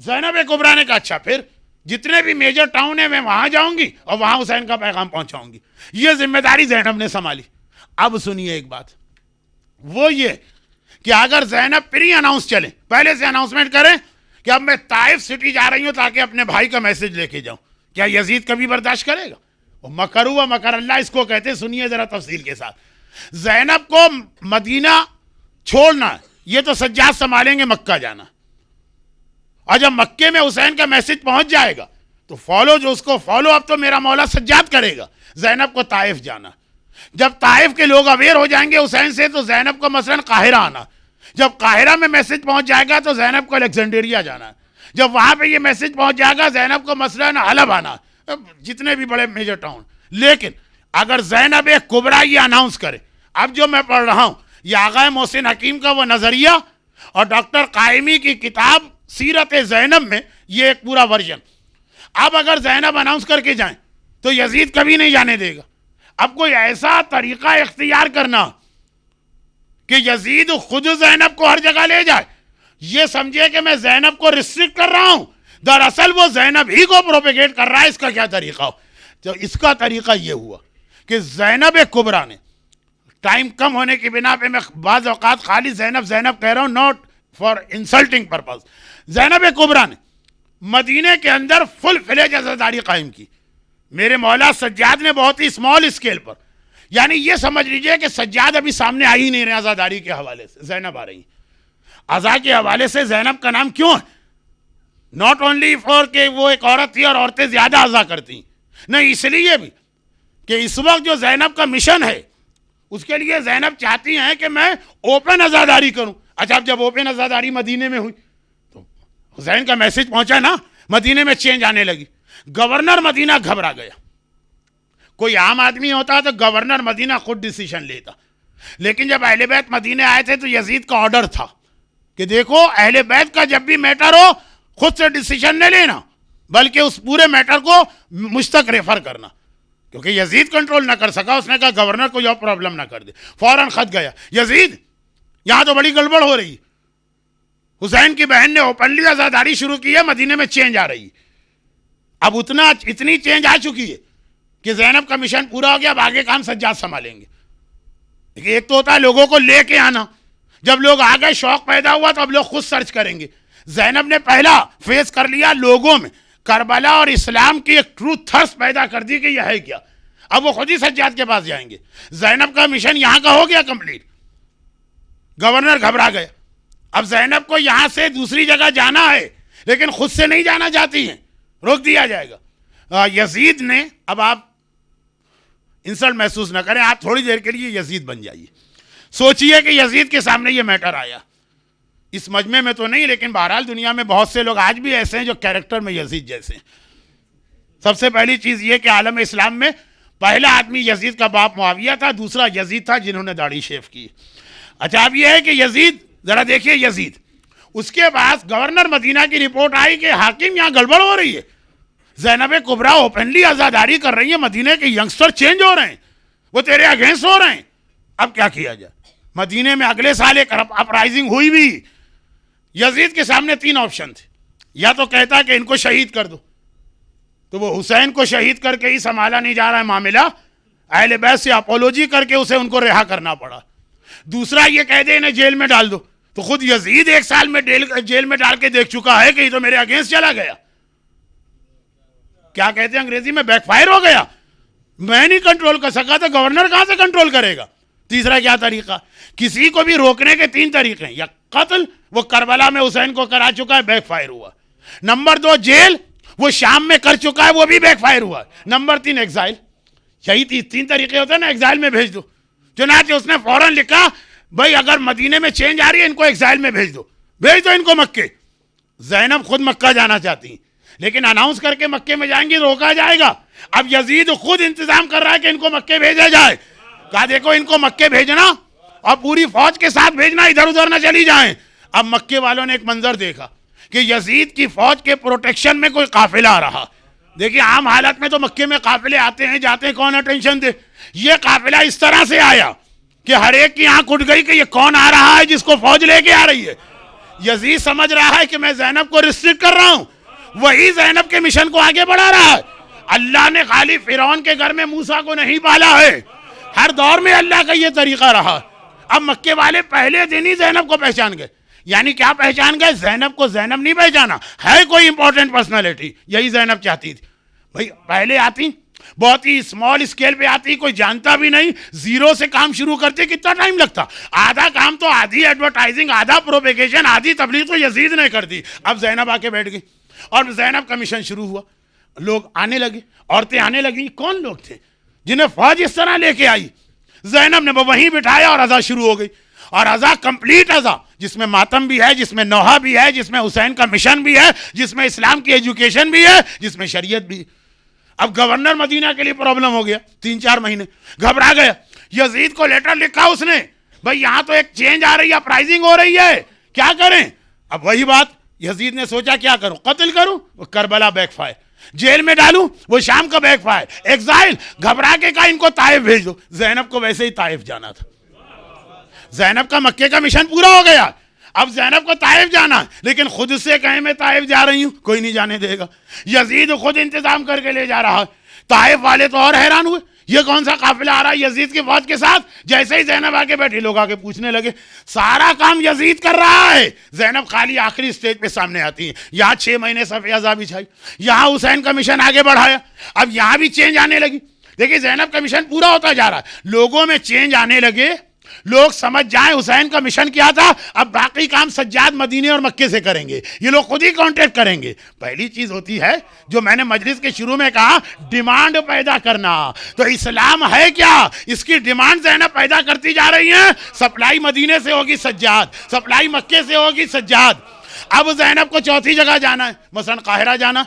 زینب کبریٰ نے کہا اچھا پھر جتنے بھی میجر ٹاؤن ہیں میں وہاں جاؤں گی اور وہاں حسین کا پیغام پہنچاؤں گی. یہ ذمہ داری زینب نے سنبھالی. اب سنیے ایک بات, وہ یہ کہ اگر زینب پری اناؤنس چلے, پہلے سے اناؤنسمنٹ کریں کہ اب میں طائف سٹی جا رہی ہوں تاکہ اپنے بھائی کا میسج لے کے جاؤں, کیا یزید کبھی برداشت کرے گا؟ وہ مکر ہوا مکر اللہ اس کو کہتے. سنیے ذرا تفصیل کے ساتھ. زینب کو مدینہ چھوڑنا یہ تو سجاد سنبھالیں گے, مکہ جانا, اور جب مکے میں حسین کا میسج پہنچ جائے گا تو فالو جو اس کو فالو اب تو میرا مولا سجاد کرے گا. زینب کو طائف جانا, جب طائف کے لوگ اویئر ہو جائیں گے حسین سے تو زینب کو مثلاً قاہرہ آنا, جب قاہرہ میں میسج پہنچ جائے گا تو زینب کو الیگزینڈریا جانا, جب وہاں پہ یہ میسج پہنچ جائے گا زینب کو مثلاً حلب آنا, جتنے بھی بڑے میجر ٹاؤن. لیکن اگر زینب کبریٰ یہ اناؤنس کرے, اب جو میں پڑھ رہا ہوں یہ آغا محسن حکیم کا وہ نظریہ اور ڈاکٹر قائمی کی کتاب سیرت زینب میں یہ ایک پورا ورژن, اب اگر زینب اناؤنس کر کے جائیں تو یزید کبھی نہیں جانے دے گا. اب کوئی ایسا طریقہ اختیار کرنا کہ یزید خود زینب کو ہر جگہ لے جائے, یہ سمجھے کہ میں زینب کو ریسٹرکٹ کر رہا ہوں, دراصل وہ زینب ہی کو پروپیگیٹ کر رہا ہے. اس کا کیا طریقہ ہو؟ تو اس کا طریقہ یہ ہوا کہ زینب کبریٰ نے, ٹائم کم ہونے کی بنا پہ میں بعض اوقات خالی زینب کہہ رہا ہوں, ناٹ فار انسلٹنگ پرپز. زینب کبریٰ نے مدینے کے اندر فل فلیج عزاداری قائم کی. میرے مولا سجاد نے بہت ہی اسمال اسکیل پر, یعنی یہ سمجھ لیجئے کہ سجاد ابھی سامنے آ ہی نہیں رہے عزاداری کے حوالے سے, زینب آ رہی ہیں. عزا کے حوالے سے زینب کا نام کیوں ہے؟ ناٹ اونلی فور کہ وہ ایک عورت تھی اور عورتیں زیادہ عزا کرتی ہیں, نہیں, اس لیے بھی کہ اس وقت جو زینب کا مشن ہے اس کے لیے زینب چاہتی ہیں کہ میں اوپن عزاداری کروں. اچھا جب اوپن عزاداری مدینے میں ہوئی تو حسین کا میسج پہنچا نا, مدینے میں چینج آنے لگی. گورنر مدینہ گھبرا گیا. کوئی عام آدمی ہوتا تو گورنر مدینہ خود ڈیسیشن لیتا, لیکن جب اہل بیت مدینے آئے تھے تو یزید کا آرڈر تھا کہ دیکھو اہل بیت کا جب بھی میٹر ہو خود سے ڈیسیشن نہ لینا بلکہ اس پورے میٹر کو مجھ تک ریفر کرنا, کیونکہ یزید کنٹرول نہ کر سکا. اس نے کہا گورنر کو یہ پرابلم نہ کر دے. فوراً خط گیا, یزید یہاں تو بڑی گڑبڑ ہو رہی, حسین کی بہن نے اوپنلی عزاداری شروع کی ہے, مدینے میں چینج آ رہی. اب اتنی چینج آ چکی ہے کہ زینب کا مشن پورا ہو گیا, اب آگے کام سجاد سنبھالیں گے. ایک تو ہوتا ہے لوگوں کو لے کے آنا, جب لوگ آ گئے شوق پیدا ہوا تو اب لوگ خود سرچ کریں گے. زینب نے پہلا فیس کر لیا لوگوں میں, کربلا اور اسلام کی ایک ٹروتھ تھرس پیدا کر دی کہ یہ ہے کیا. اب وہ خود ہی سجاد کے پاس جائیں گے. زینب کا مشن یہاں کا ہو گیا کمپلیٹ. گورنر گھبرا گیا. اب زینب کو یہاں سے دوسری جگہ جانا ہے لیکن خود سے نہیں جانا چاہتی ہیں, روک دیا جائے گا. یزید نے, اب آپ انسلٹ محسوس نہ کریں, آپ تھوڑی دیر کے لیے یزید بن جائیے. سوچئے کہ یزید کے سامنے یہ میٹر آیا, اس مجمع میں تو نہیں لیکن بہرحال دنیا میں بہت سے لوگ آج بھی ایسے ہیں جو کیریکٹر میں یزید جیسے ہیں. سب سے پہلی چیز یہ کہ عالم اسلام میں پہلا آدمی یزید کا باپ معاویہ تھا, دوسرا یزید تھا جنہوں نے داڑھی شیو کی. اچھا اب یہ ہے کہ یزید, ذرا دیکھیے یزید, اس کے بعد گورنر مدینہ کی رپورٹ آئی کہ حاکم یہاں گڑبڑ ہو رہی ہے, زینب کبریٰ اوپنلی عزاداری کر رہی ہے, مدینے کے ینگسٹر چینج ہو رہے ہیں, وہ تیرے اگینسٹ ہو رہے ہیں, اب کیا کیا جائے. مدینے میں اگلے سال ایک اپرائزنگ ہوئی بھی. یزید کے سامنے 3 آپشن تھے, یا تو کہتا کہ ان کو شہید کر دو, تو وہ حسین کو شہید کر کے ہی سنبھالا نہیں جا رہا ہے معاملہ, اہل بیت سے اپولوجی کر کے اسے ان کو رہا کرنا پڑا. دوسرا یہ کہہ دے انہیں جیل میں ڈال دو, تو خود یزید 1 سال میں جیل میں ڈال کے دیکھ چکا ہے کہ یہ تو میرے اگینسٹ چلا گیا. کیا کہتے ہیں انگریزی میں, بیک فائر ہو گیا. میں نہیں کنٹرول کر سکا تو گورنر کہاں سے کنٹرول کرے گا. تیسرا کیا طریقہ, کسی کو بھی روکنے کے 3 طریقے ہیں, یا قتل, وہ کربلا میں حسین کو کرا چکا ہے, بیک فائر ہوا. نمبر 2 جیل, وہ شام میں کر چکا ہے, وہ بھی بیک فائر ہوا. Number 3 exile. یہی 3 طریقے ہوتے ہیں نا, ایگزائل میں بھیج دو. چنانچہ اس نے فوراً لکھا بھائی اگر مدینے میں چینج آ رہی ہے ان کو ایگزائل میں بھیج دو ان کو مکے. زینب خود مکہ جانا چاہتی ہیں لیکن اناؤنس کر کے مکے میں جائیں گی روکا جائے گا. اب یزید خود انتظام کر رہا ہے کہ ان کو مکے بھیجا جائے. کہا دیکھو ان کو مکے بھیجنا اور پوری فوج کے ساتھ بھیجنا, ادھر ادھر نہ چلی جائیں. اب مکے والوں نے ایک منظر دیکھا کہ یزید کی فوج کے پروٹیکشن میں کوئی قافلہ آ رہا. دیکھیے عام حالت میں تو مکے میں قافلے آتے ہیں جاتے ہیں, کون اٹینشن دے. یہ قافلہ اس طرح سے آیا کہ ہر ایک کی آنکھ اٹھ گئی کہ یہ کون آ رہا ہے جس کو فوج لے کے آ رہی ہے. یزید سمجھ رہا ہے کہ میں زینب کو ریسٹرکٹ کر رہا ہوں, وہی زینب کے مشن کو آگے بڑھا رہا ہے. اللہ نے خالی فرعون کے گھر میں موسیٰ کو نہیں پالا ہے, ہر دور میں اللہ کا یہ طریقہ رہا. اب مکے والے پہلے دن ہی زینب کو پہچان گئے. یعنی کیا پہچان گئے؟ زینب کو زینب نہیں پہچانا, ہے کوئی امپورٹنٹ پرسنالٹی. یہی زینب چاہتی تھی. بھائی پہلے آتی, بہت ہی اسمال اسکیل پہ آتی, کوئی جانتا بھی نہیں, زیرو سے کام شروع کرتے کتنا ٹائم لگتا. آدھا کام تو آدھی ایڈورٹائزنگ, آدھا پروپیگیشن, آدھی تبلیغ تو یزید نے کر دی. اب زینب آ کے بیٹھ گئی اور زینب کا مشن شروع ہوا. لوگ آنے لگے, عورتیں آنے لگیں. کون لوگ تھے جنہیں فوج اس طرح لے کے آئی؟ زینب نے وہیں بٹھایا اور اذا شروع ہو گئی. اور اذا کمپلیٹ اذا, جس میں ماتم بھی ہے, جس میں نوحہ بھی ہے, جس میں حسین کا مشن بھی ہے, جس میں اسلام کی ایجوکیشن بھی ہے, جس میں شریعت بھی. اب گورنر مدینہ کے لیے پرابلم ہو گیا. 3-4 مہینے گھبرا گیا. یزید کو لیٹر لکھا اس نے, بھائی یہاں تو ایک چینج آ رہی ہے, اپرائزنگ ہو رہی ہے, کیا کریں؟ اب وہی بات یزید نے سوچا کیا کروں, قتل کروں, وہ کربلا بیک فائر, جیل میں ڈالوں, وہ شام کا بیک فائر, ایگزائل. گھبرا کے کہا ان کو طائف بھیج دو. زینب کو ویسے ہی طائف جانا تھا. زینب کا مکے کا مشن پورا ہو گیا. اب زینب کو طائف جانا, لیکن خود سے کہیں میں طائف جا رہی ہوں, کوئی نہیں جانے دے گا. یزید خود انتظام کر کے لے جا رہا ہے. طائف والے تو اور حیران ہوئے, یہ کون سا قافلہ آ رہا ہے یزید کی فوج کے ساتھ. جیسے ہی زینب آ کے بیٹھی, لوگ آ کے پوچھنے لگے. سارا کام یزید کر رہا ہے. زینب خالی آخری سٹیج پہ سامنے آتی ہیں. یہاں 6 مہینے صف اعضا بچھائی, یہاں حسین کا مشن آگے بڑھایا. اب یہاں بھی چینج آنے لگی. دیکھیں زینب کا مشن پورا ہوتا جا رہا ہے, لوگوں میں چینج آنے لگے, لوگ سمجھ جائیں حسین کا مشن کیا تھا. اب باقی کام سجاد مدینے اور مکے سے کریں گے, یہ لوگ خود ہی کانٹیکٹ کریں گے. پہلی چیز ہوتی ہے جو میں نے مجلس کے شروع میں کہا, ڈیمانڈ پیدا کرنا. تو اسلام ہے کیا؟ اس کی ڈیمانڈ زینب پیدا کرتی جا رہی ہیں. سپلائی مدینے سے ہوگی سجاد, سپلائی مکے سے ہوگی سجاد. اب زینب کو چوتھی جگہ جانا ہے, مثلا قاہرہ جانا.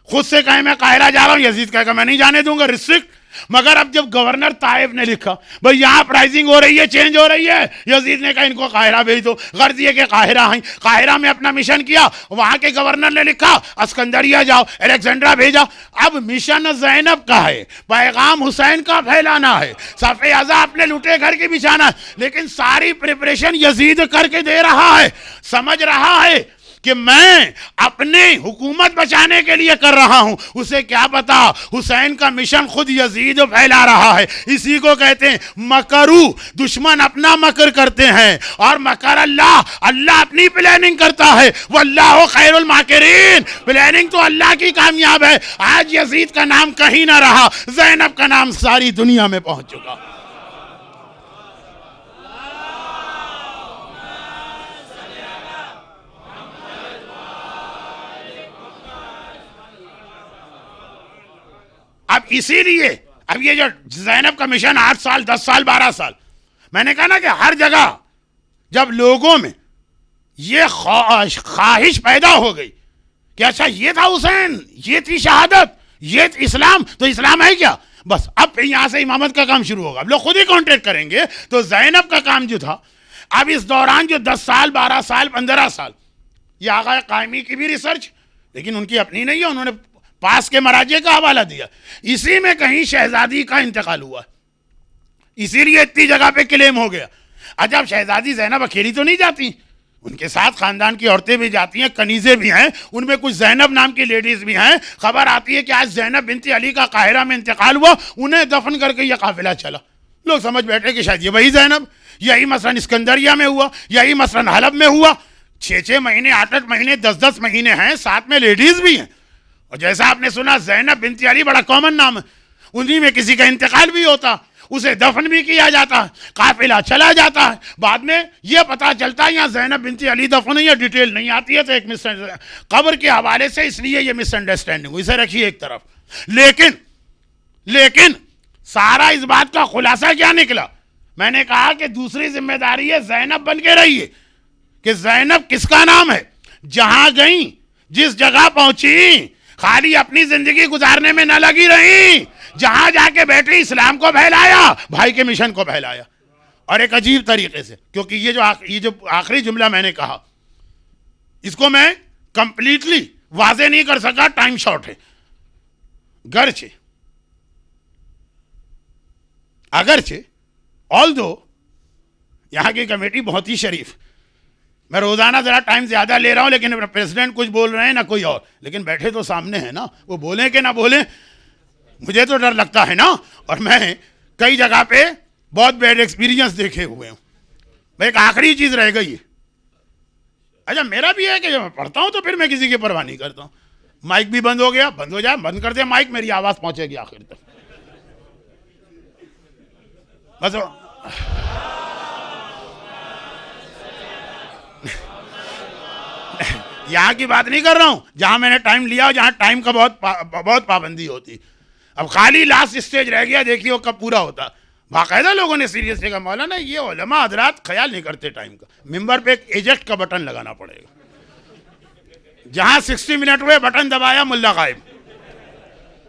خود سے کہیں میں قاہرہ جا رہا ہوں, یزید کہے گا میں نہیں جانے دوں گا, ریسٹرکٹ. مگر اب جب گورنر طائف نے لکھا بھئی یہاں پرائزنگ ہو رہی ہے, چینج ہو رہی ہے, یزید نے کہا ان کو قاہرہ بھیج دو. غرض یہ کہ قاہرہ آئیں, قاہرہ میں اپنا مشن کیا. وہاں کے گورنر نے لکھا اسکندریہ جاؤ, الیگزینڈرا بھیجا. اب مشن زینب کا ہے, پیغام حسین کا پھیلانا ہے, صف اعضا اپنے لٹے گھر کی بچھانا ہے. لیکن ساری پریپریشن یزید کر کے دے رہا ہے. سمجھ رہا ہے کہ میں اپنے حکومت بچانے کے لیے کر رہا ہوں. اسے کیا پتا حسین کا مشن خود یزید پھیلا رہا ہے. اسی کو کہتے ہیں مکرو, دشمن اپنا مکر کرتے ہیں, اور مکر اللہ, اللہ اپنی پلاننگ کرتا ہے. واللہ خیر الماکرین, پلاننگ تو اللہ کی کامیاب ہے. آج یزید کا نام کہیں نہ رہا, زینب کا نام ساری دنیا میں پہنچ چکا. اب اسی لیے اب یہ جو زینب کا مشن 8 سال 10 سال 12 سال, میں نے کہا نا کہ ہر جگہ جب لوگوں میں یہ خواہش پیدا ہو گئی کہ اچھا یہ تھا حسین, یہ تھی شہادت, یہ اسلام, تو اسلام ہے کیا, بس اب یہاں سے امامت کا کام شروع ہوگا. اب لوگ خود ہی کانٹیکٹ کریں گے. تو زینب کا کام جو تھا, اب اس دوران جو 10 سال 12 سال 15 سال, یہ آغا قائمی کی بھی ریسرچ, لیکن ان کی اپنی نہیں ہے, انہوں نے پاس کے مراجع کا حوالہ دیا. اسی میں کہیں شہزادی کا انتقال ہوا, اسی لیے اتنی جگہ پہ کلیم ہو گیا. عجب, شہزادی زینب اکیلی تو نہیں جاتی, ان کے ساتھ خاندان کی عورتیں بھی جاتی ہیں, کنیزیں بھی ہیں, ان میں کچھ زینب نام کی لیڈیز بھی ہیں. خبر آتی ہے کہ آج زینب بنت علی کا قاہرہ میں انتقال ہوا, انہیں دفن کر کے یہ قافلہ چلا. لوگ سمجھ بیٹھے کہ شاید یہ وہی زینب. یہی مثلا اسکندریہ میں ہوا, یہی مثلا حلب میں ہوا. 6 مہینے 8 مہینے 10 مہینے ہیں, ساتھ میں لیڈیز بھی ہیں. اور جیسا آپ نے سنا زینب بنت علی بڑا کامن نام ہے, انہی میں کسی کا انتقال بھی ہوتا, اسے دفن بھی کیا جاتا ہے, قافلہ چلا جاتا ہے. بعد میں یہ پتا چلتا ہے یہاں زینب بنت علی دفن ہے, یا ڈیٹیل نہیں آتی ہے, تو ایک قبر کے حوالے سے اس لیے یہ مس انڈرسٹینڈنگ, اسے رکھیے ایک طرف. لیکن سارا اس بات کا خلاصہ کیا نکلا؟ میں نے کہا کہ دوسری ذمہ داری ہے زینب بن کے رہیے, کہ زینب کس کا نام ہے؟ جہاں گئیں, جس جگہ پہنچی, خالی اپنی زندگی گزارنے میں نہ لگی رہی, جہاں جا کے بیٹھے اسلام کو پھیلایا, بھائی کے مشن کو پھیلایا. اور ایک عجیب طریقے سے, کیونکہ یہ جو آخری جملہ میں نے کہا, اس کو میں کمپلیٹلی واضح نہیں کر سکا, ٹائم شارٹ ہے. اگرچہ although یہاں کی کمیٹی بہت ہی شریف. میں روزانہ ذرا ٹائم زیادہ لے رہا ہوں لیکن پریزیڈنٹ کچھ بول رہے ہیں نہ کوئی اور, لیکن بیٹھے تو سامنے ہیں نا, وہ بولیں کہ نہ بولیں مجھے تو ڈر لگتا ہے نا. اور میں کئی جگہ پہ بہت بیڈ ایکسپیرینس دیکھے ہوئے ہوں. ایک آخری چیز رہ گئی ہے. اچھا میرا بھی ہے کہ جب میں پڑھتا ہوں تو پھر میں کسی کی پرواہ نہیں کرتا ہوں. مائک بھی بند ہو گیا, بند ہو جائے, بند کر دیا مائک, میری آواز پہنچے گی آخر تک. بس یہاں کی بات نہیں کر رہا ہوں جہاں میں نے ٹائم لیا, جہاں ٹائم کا بہت پابندی ہوتی. اب خالی لاسٹ اسٹیج رہ گیا, دیکھیے وہ کب پورا ہوتا. باقاعدہ لوگوں نے سیریس لے کر مولانا یہ علماء حضرات خیال نہیں کرتے ٹائم کا. ممبر پہ ایک ایجیکٹ کا بٹن لگانا پڑے گا. جہاں 60 منٹ ہوئے بٹن دبایا ملا غائب.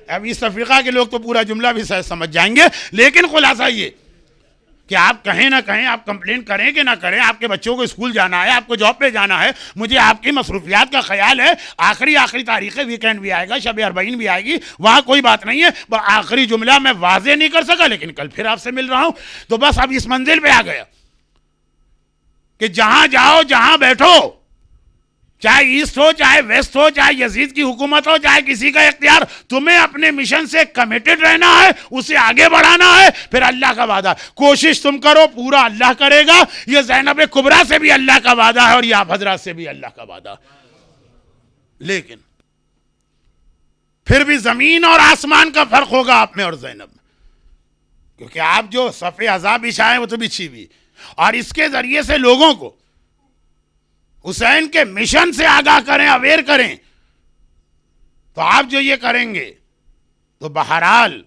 اب اس افریقہ کے لوگ تو پورا جملہ بھی سمجھ جائیں گے, لیکن خلاصہ یہ کہ آپ کہیں نہ کہیں, آپ کمپلین کریں کہ نہ کریں, آپ کے بچوں کو اسکول جانا ہے, آپ کو جاب پہ جانا ہے, مجھے آپ کی مصروفیات کا خیال ہے. آخری تاریخ ہے, ویکینڈ بھی آئے گا, شب اربعین بھی آئے گی, وہاں کوئی بات نہیں ہے. آخری جملہ میں واضح نہیں کر سکا لیکن کل پھر آپ سے مل رہا ہوں. تو بس اب اس منزل پہ آ گیا کہ جہاں جاؤ, جہاں بیٹھو, چاہے ایسٹ ہو, چاہے ویسٹ ہو, چاہے یزید کی حکومت ہو, چاہے کسی کا اختیار, تمہیں اپنے مشن سے کمیٹڈ رہنا ہے, اسے آگے بڑھانا ہے. پھر اللہ کا وعدہ, کوشش تم کرو, پورا اللہ کرے گا. یہ زینب کبریٰ سے بھی اللہ کا وعدہ ہے اور یہ آپ حضرات سے بھی اللہ کا وعدہ. لیکن پھر بھی زمین اور آسمان کا فرق ہوگا آپ میں اور زینب میں, کیونکہ آپ جو صف عذاب بچھائیں وہ تو بچھی بھی, اور اس کے ذریعے سے لوگوں کو حسین کے مشن سے آگاہ کریں, اویئر کریں. تو آپ جو یہ کریں گے تو بہرحال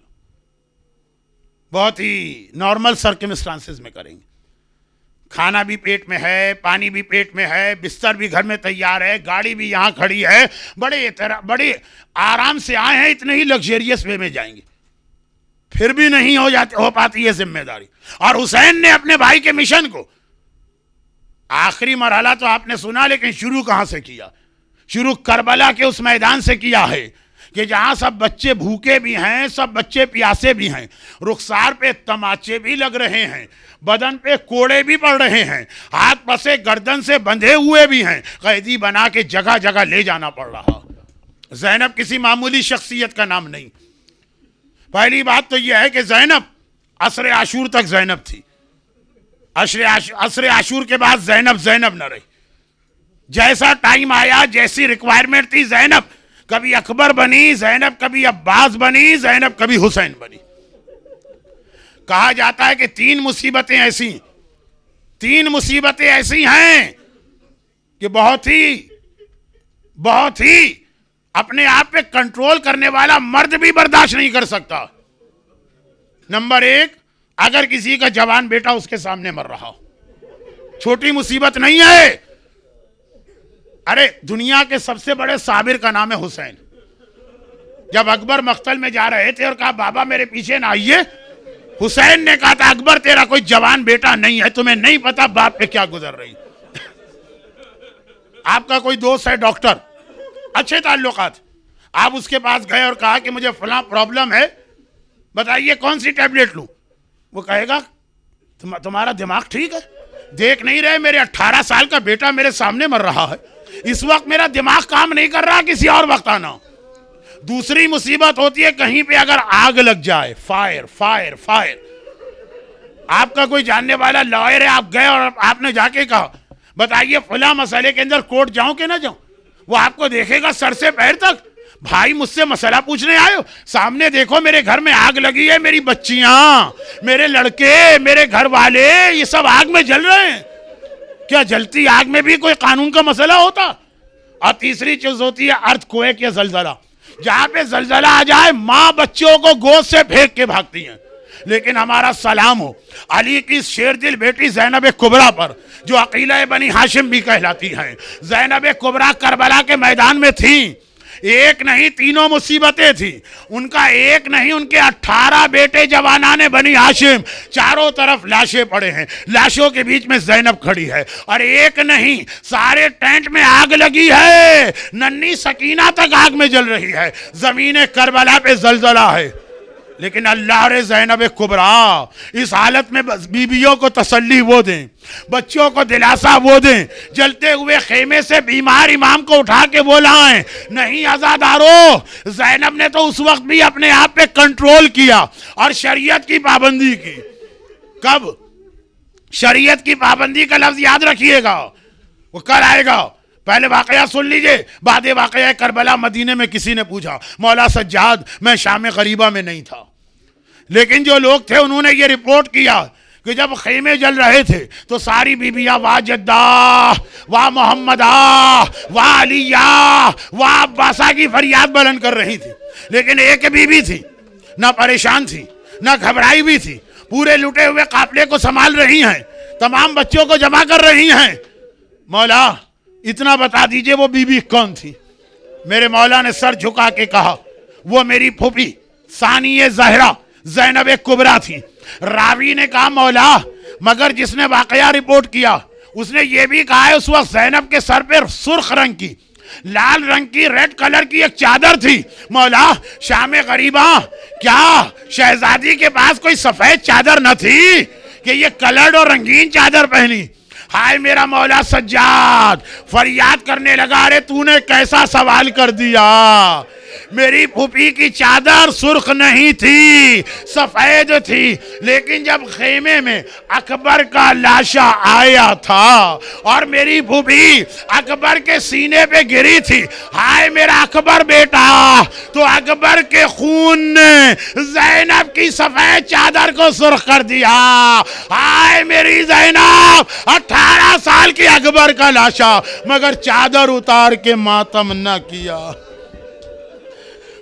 بہت ہی نارمل سرکمسٹانسز میں کریں گے. کھانا بھی پیٹ میں ہے, پانی بھی پیٹ میں ہے, بستر بھی گھر میں تیار ہے, گاڑی بھی یہاں کھڑی ہے, بڑے آرام سے آئے ہیں, اتنے ہی لگزریس وے میں جائیں گے. پھر بھی نہیں ہو پاتی ہے ذمہ داری. اور حسین نے اپنے بھائی کے مشن کو, آخری مرحلہ تو آپ نے سنا, لیکن شروع کہاں سے کیا؟ شروع کربلا کے اس میدان سے کیا ہے کہ جہاں سب بچے بھوکے بھی ہیں, سب بچے پیاسے بھی ہیں, رخسار پہ تماچے بھی لگ رہے ہیں, بدن پہ کوڑے بھی پڑ رہے ہیں, ہاتھ پسے گردن سے بندھے ہوئے بھی ہیں, قیدی بنا کے جگہ جگہ لے جانا پڑ رہا. زینب کسی معمولی شخصیت کا نام نہیں. پہلی بات تو یہ ہے کہ زینب عصر عاشور تک زینب تھی. عصر عاشور کے بعد زینب نہ رہی. جیسا ٹائم آیا, جیسی ریکوائرمنٹ تھی, زینب کبھی اکبر بنی, زینب کبھی عباس بنی, زینب کبھی حسین بنی. کہا جاتا ہے کہ تین مصیبتیں ایسی ہیں کہ بہت ہی اپنے آپ پہ کنٹرول کرنے والا مرد بھی برداشت نہیں کر سکتا. نمبر 1, اگر کسی کا جوان بیٹا اس کے سامنے مر رہا ہو, چھوٹی مصیبت نہیں ہے. ارے دنیا کے سب سے بڑے صابر کا نام ہے حسین. جب اکبر مقتل میں جا رہے تھے اور کہا بابا میرے پیچھے نہ آئیے, حسین نے کہا تھا اکبر تیرا کوئی جوان بیٹا نہیں ہے, تمہیں نہیں پتا باپ پہ کیا گزر رہی. آپ کا کوئی دوست ہے ڈاکٹر, اچھے تعلقات, آپ اس کے پاس گئے اور کہا کہ مجھے فلاں پرابلم ہے, بتائیے کون سی ٹیبلٹ لوں. وہ کہے گا تمہارا دماغ ٹھیک ہے, دیکھ نہیں رہے میرے 18 سال کا بیٹا میرے سامنے مر رہا ہے, اس وقت میرا دماغ کام نہیں کر رہا, کسی اور وقت آنا. دوسری مصیبت ہوتی ہے کہیں پہ اگر آگ لگ جائے, فائر. آپ کا کوئی جاننے والا لائر ہے, آپ گئے اور آپ نے جا کے کہا بتائیے فلاں مسئلے کے اندر کورٹ جاؤں کہ نہ جاؤں. وہ آپ کو دیکھے گا سر سے پیر تک, بھائی مجھ سے مسئلہ پوچھنے آئے ہو, سامنے دیکھو میرے گھر میں آگ لگی ہے, میری بچیاں, میرے لڑکے, میرے گھر والے, یہ سب آگ میں جل رہے ہیں. کیا جلتی آگ میں بھی کوئی قانون کا مسئلہ ہوتا؟ اور تیسری چیز ہوتی ہے ارتھ کویک یا زلزلہ. جہاں پہ زلزلہ آ جائے ماں بچوں کو گود سے پھینک کے بھاگتی ہیں. لیکن ہمارا سلام ہو علی کی شیر دل بیٹی زینب کبریٰ پر, جو عقیلہ بنی ہاشم بھی کہلاتی ہیں. زینب کبریٰ کربلا کے میدان میں تھیں, ایک نہیں تینوں مصیبتیں تھیں. ان کا ایک نہیں, ان کے 18 بیٹے جوانان بنی ہاشم, چاروں طرف لاشیں پڑے ہیں, لاشوں کے بیچ میں زینب کھڑی ہے. اور ایک نہیں, سارے ٹینٹ میں آگ لگی ہے, ننھی سکینہ تک آگ میں جل رہی ہے, زمین کربلا پہ زلزلہ ہے. لیکن اللہ رے زینب کبریٰ اس حالت میں بیویوں کو تسلی وہ دیں، بچوں کو دلاسا وہ دیں، جلتے ہوئے خیمے سے بیمار امام کو اٹھا کے وہ لائیں۔ نہیں عزادارو، زینب نے تو اس وقت بھی اپنے آپ پہ کنٹرول کیا اور شریعت کی پابندی کی۔ کب؟ شریعت کی پابندی کا لفظ یاد رکھیے گا، وہ کل آئے گا۔ پہلے واقعہ سن لیجئے، بعد واقعہ کربلا مدینے میں کسی نے پوچھا، مولا سجاد میں شام غریبہ میں نہیں تھا، لیکن جو لوگ تھے انہوں نے یہ رپورٹ کیا کہ جب خیمے جل رہے تھے تو ساری بیبیاں واہ جدہ، واہ محمدہ، واہ علیہ، واہ عباسہ کی فریاد بلند کر رہی تھی، لیکن ایک بی بی تھی نہ پریشان تھی نہ گھبرائی بھی تھی، پورے لٹے ہوئے قافلے کو سنبھال رہی ہیں، تمام بچوں کو جمع کر رہی ہیں۔ مولا اتنا بتا دیجئے وہ بی بی کون تھی؟ میرے مولا نے سر جھکا کے کہا وہ میری پھوپھی ثانی زہرا زینب کبریٰ تھی۔ راوی نے کہا مولا مگر جس نے واقعہ رپورٹ کیا اس نے یہ بھی کہا ہے اس وقت زینب کے سر پر سرخ رنگ کی، لال رنگ کی، ریڈ کلر کی ایک چادر تھی۔ مولا شام غریبہ کیا شہزادی کے پاس کوئی سفید چادر نہ تھی کہ یہ کلرڈ اور رنگین چادر پہنی؟ ہائے میرا مولا سجاد فریاد کرنے لگا، رے تو نے کیسا سوال کر دیا؟ میری پھوپھی کی چادر سرخ نہیں تھی، سفید تھی، لیکن جب خیمے میں اکبر کا لاشا آیا تھا اور میری پھوپھی اکبر کے سینے پہ گری تھی، ہائے میرا اکبر بیٹا، تو اکبر کے خون نے زینب کی سفید چادر کو سرخ کر دیا۔ ہائے میری زینب، 18 سال کی اکبر کا لاشا، مگر چادر اتار کے ماتم نہ کیا۔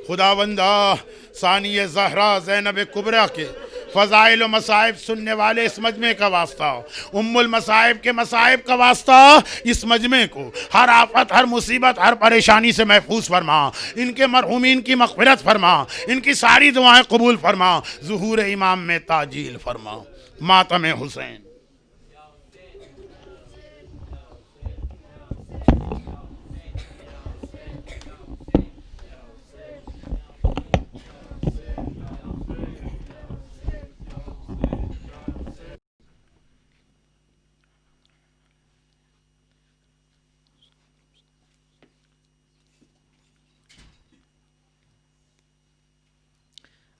خداوندہ ثانی زہرا زینب کبریٰ کے فضائل و مصائب سننے والے اس مجمع کا واسطہ، ام المصائب کے مصائب کا واسطہ اس مجمع کو ہر آفت، ہر مصیبت، ہر پریشانی سے محفوظ فرما، ان کے مرحومین کی مغفرت فرما، ان کی ساری دعائیں قبول فرما، ظہور امام میں تعجیل فرما۔ ماتم حسین۔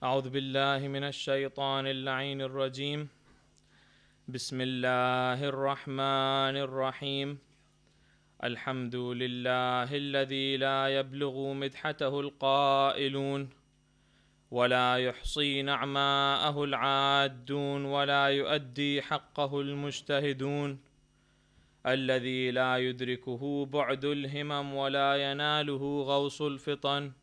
اعوذ باللہ من الشیطان اللعین الرجیم، بسم اللہ الرحمن الرحیم، الحمد للہ الذی لا يبلغ مدحته القائلون ولا يحصي نعماءه العادون ولا يؤدي حقه المجتهدون، الذي لا يدركه بعد الهمم ولا يناله غوص الفطن،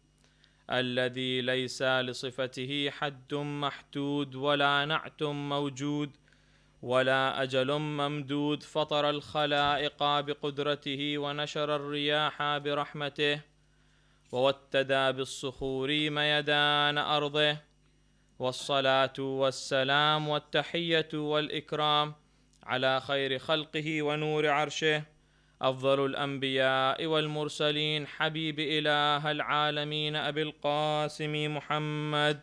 الذي ليس لصفته حد محدود ولا نعت موجود ولا أجل ممدود، فطر الخلائق بقدرته ونشر الرياح برحمته ووتد بالصخور ميدان أرضه، والصلاة والسلام والتحية والإكرام على خير خلقه ونور عرشه، أفضل الأنبياء والمرسلين، حبيب إله العالمين أبي القاسم محمد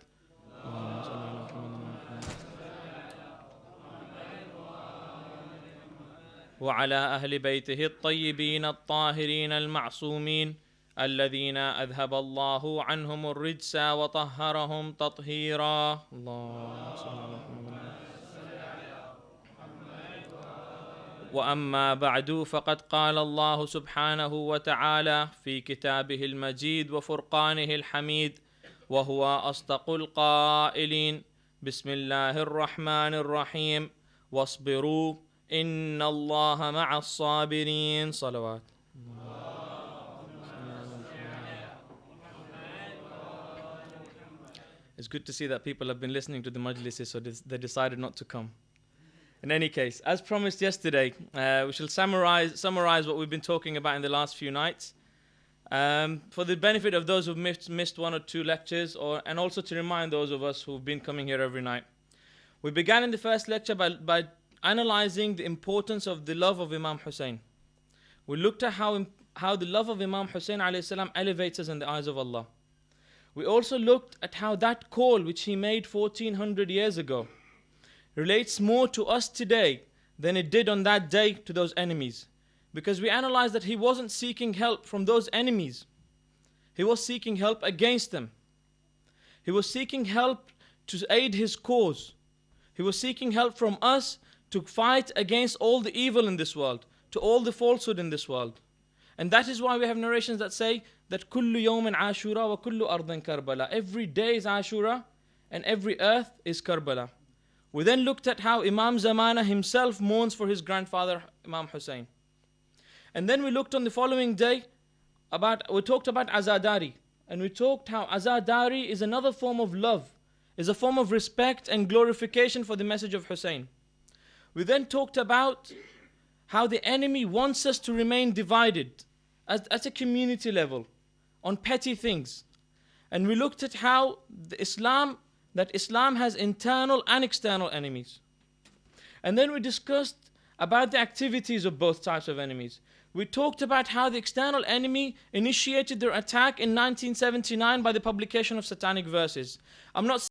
وعلى أهل بيته الطيبين الطاهرين المعصومين الذين أذهب الله عنهم الرجس وطهرهم تطهيرا۔ اللهم صل على محمد۔ وأما بعد فقد قال الله سبحانه وتعالى في كتابه المجيد وفرقانه الحميد وهو أصدق القائلين، بسم الله الرحمن الرحيم، واصبروا إن الله مع الصابرين۔ صلوات۔ It's good to see that people have been listening to the majlises, so they decided not to come. In any case, as promised yesterday, we shall summarize what we've been talking about in the last few nights, for the benefit of those who've missed one or two lectures, and also to remind those of us who've been coming here every night. We began in the first lecture by analyzing the importance of the love of Imam Hussein. We looked at how the love of Imam Hussein alayhi salam elevates us in the eyes of Allah. We also looked at how that call which he made 1400 years ago relates more to us today than it did on that day to those enemies. Because we analyzed that he wasn't seeking help from those enemies. He was seeking help against them. He was seeking help to aid his cause. He was seeking help from us to fight against all the evil in this world, to all the falsehood in this world. And that is why we have narrations that say that kullu yawmin Ashura wa kullu ardin Karbala. Every day is Ashura and every earth is Karbala. We then looked at how Imam Zamana himself mourns for his grandfather Imam Hussein. And then we looked on the following day we talked about Azadari. And we talked how Azadari is another form of love, is a form of respect and glorification for the message of Hussein. We then talked about how the enemy wants us to remain divided at a community level on petty things. And we looked at how Islam has internal and external enemies. And then we discussed about the activities of both types of enemies. We talked about how the external enemy initiated their attack in 1979 by the publication of satanic verses. I'm not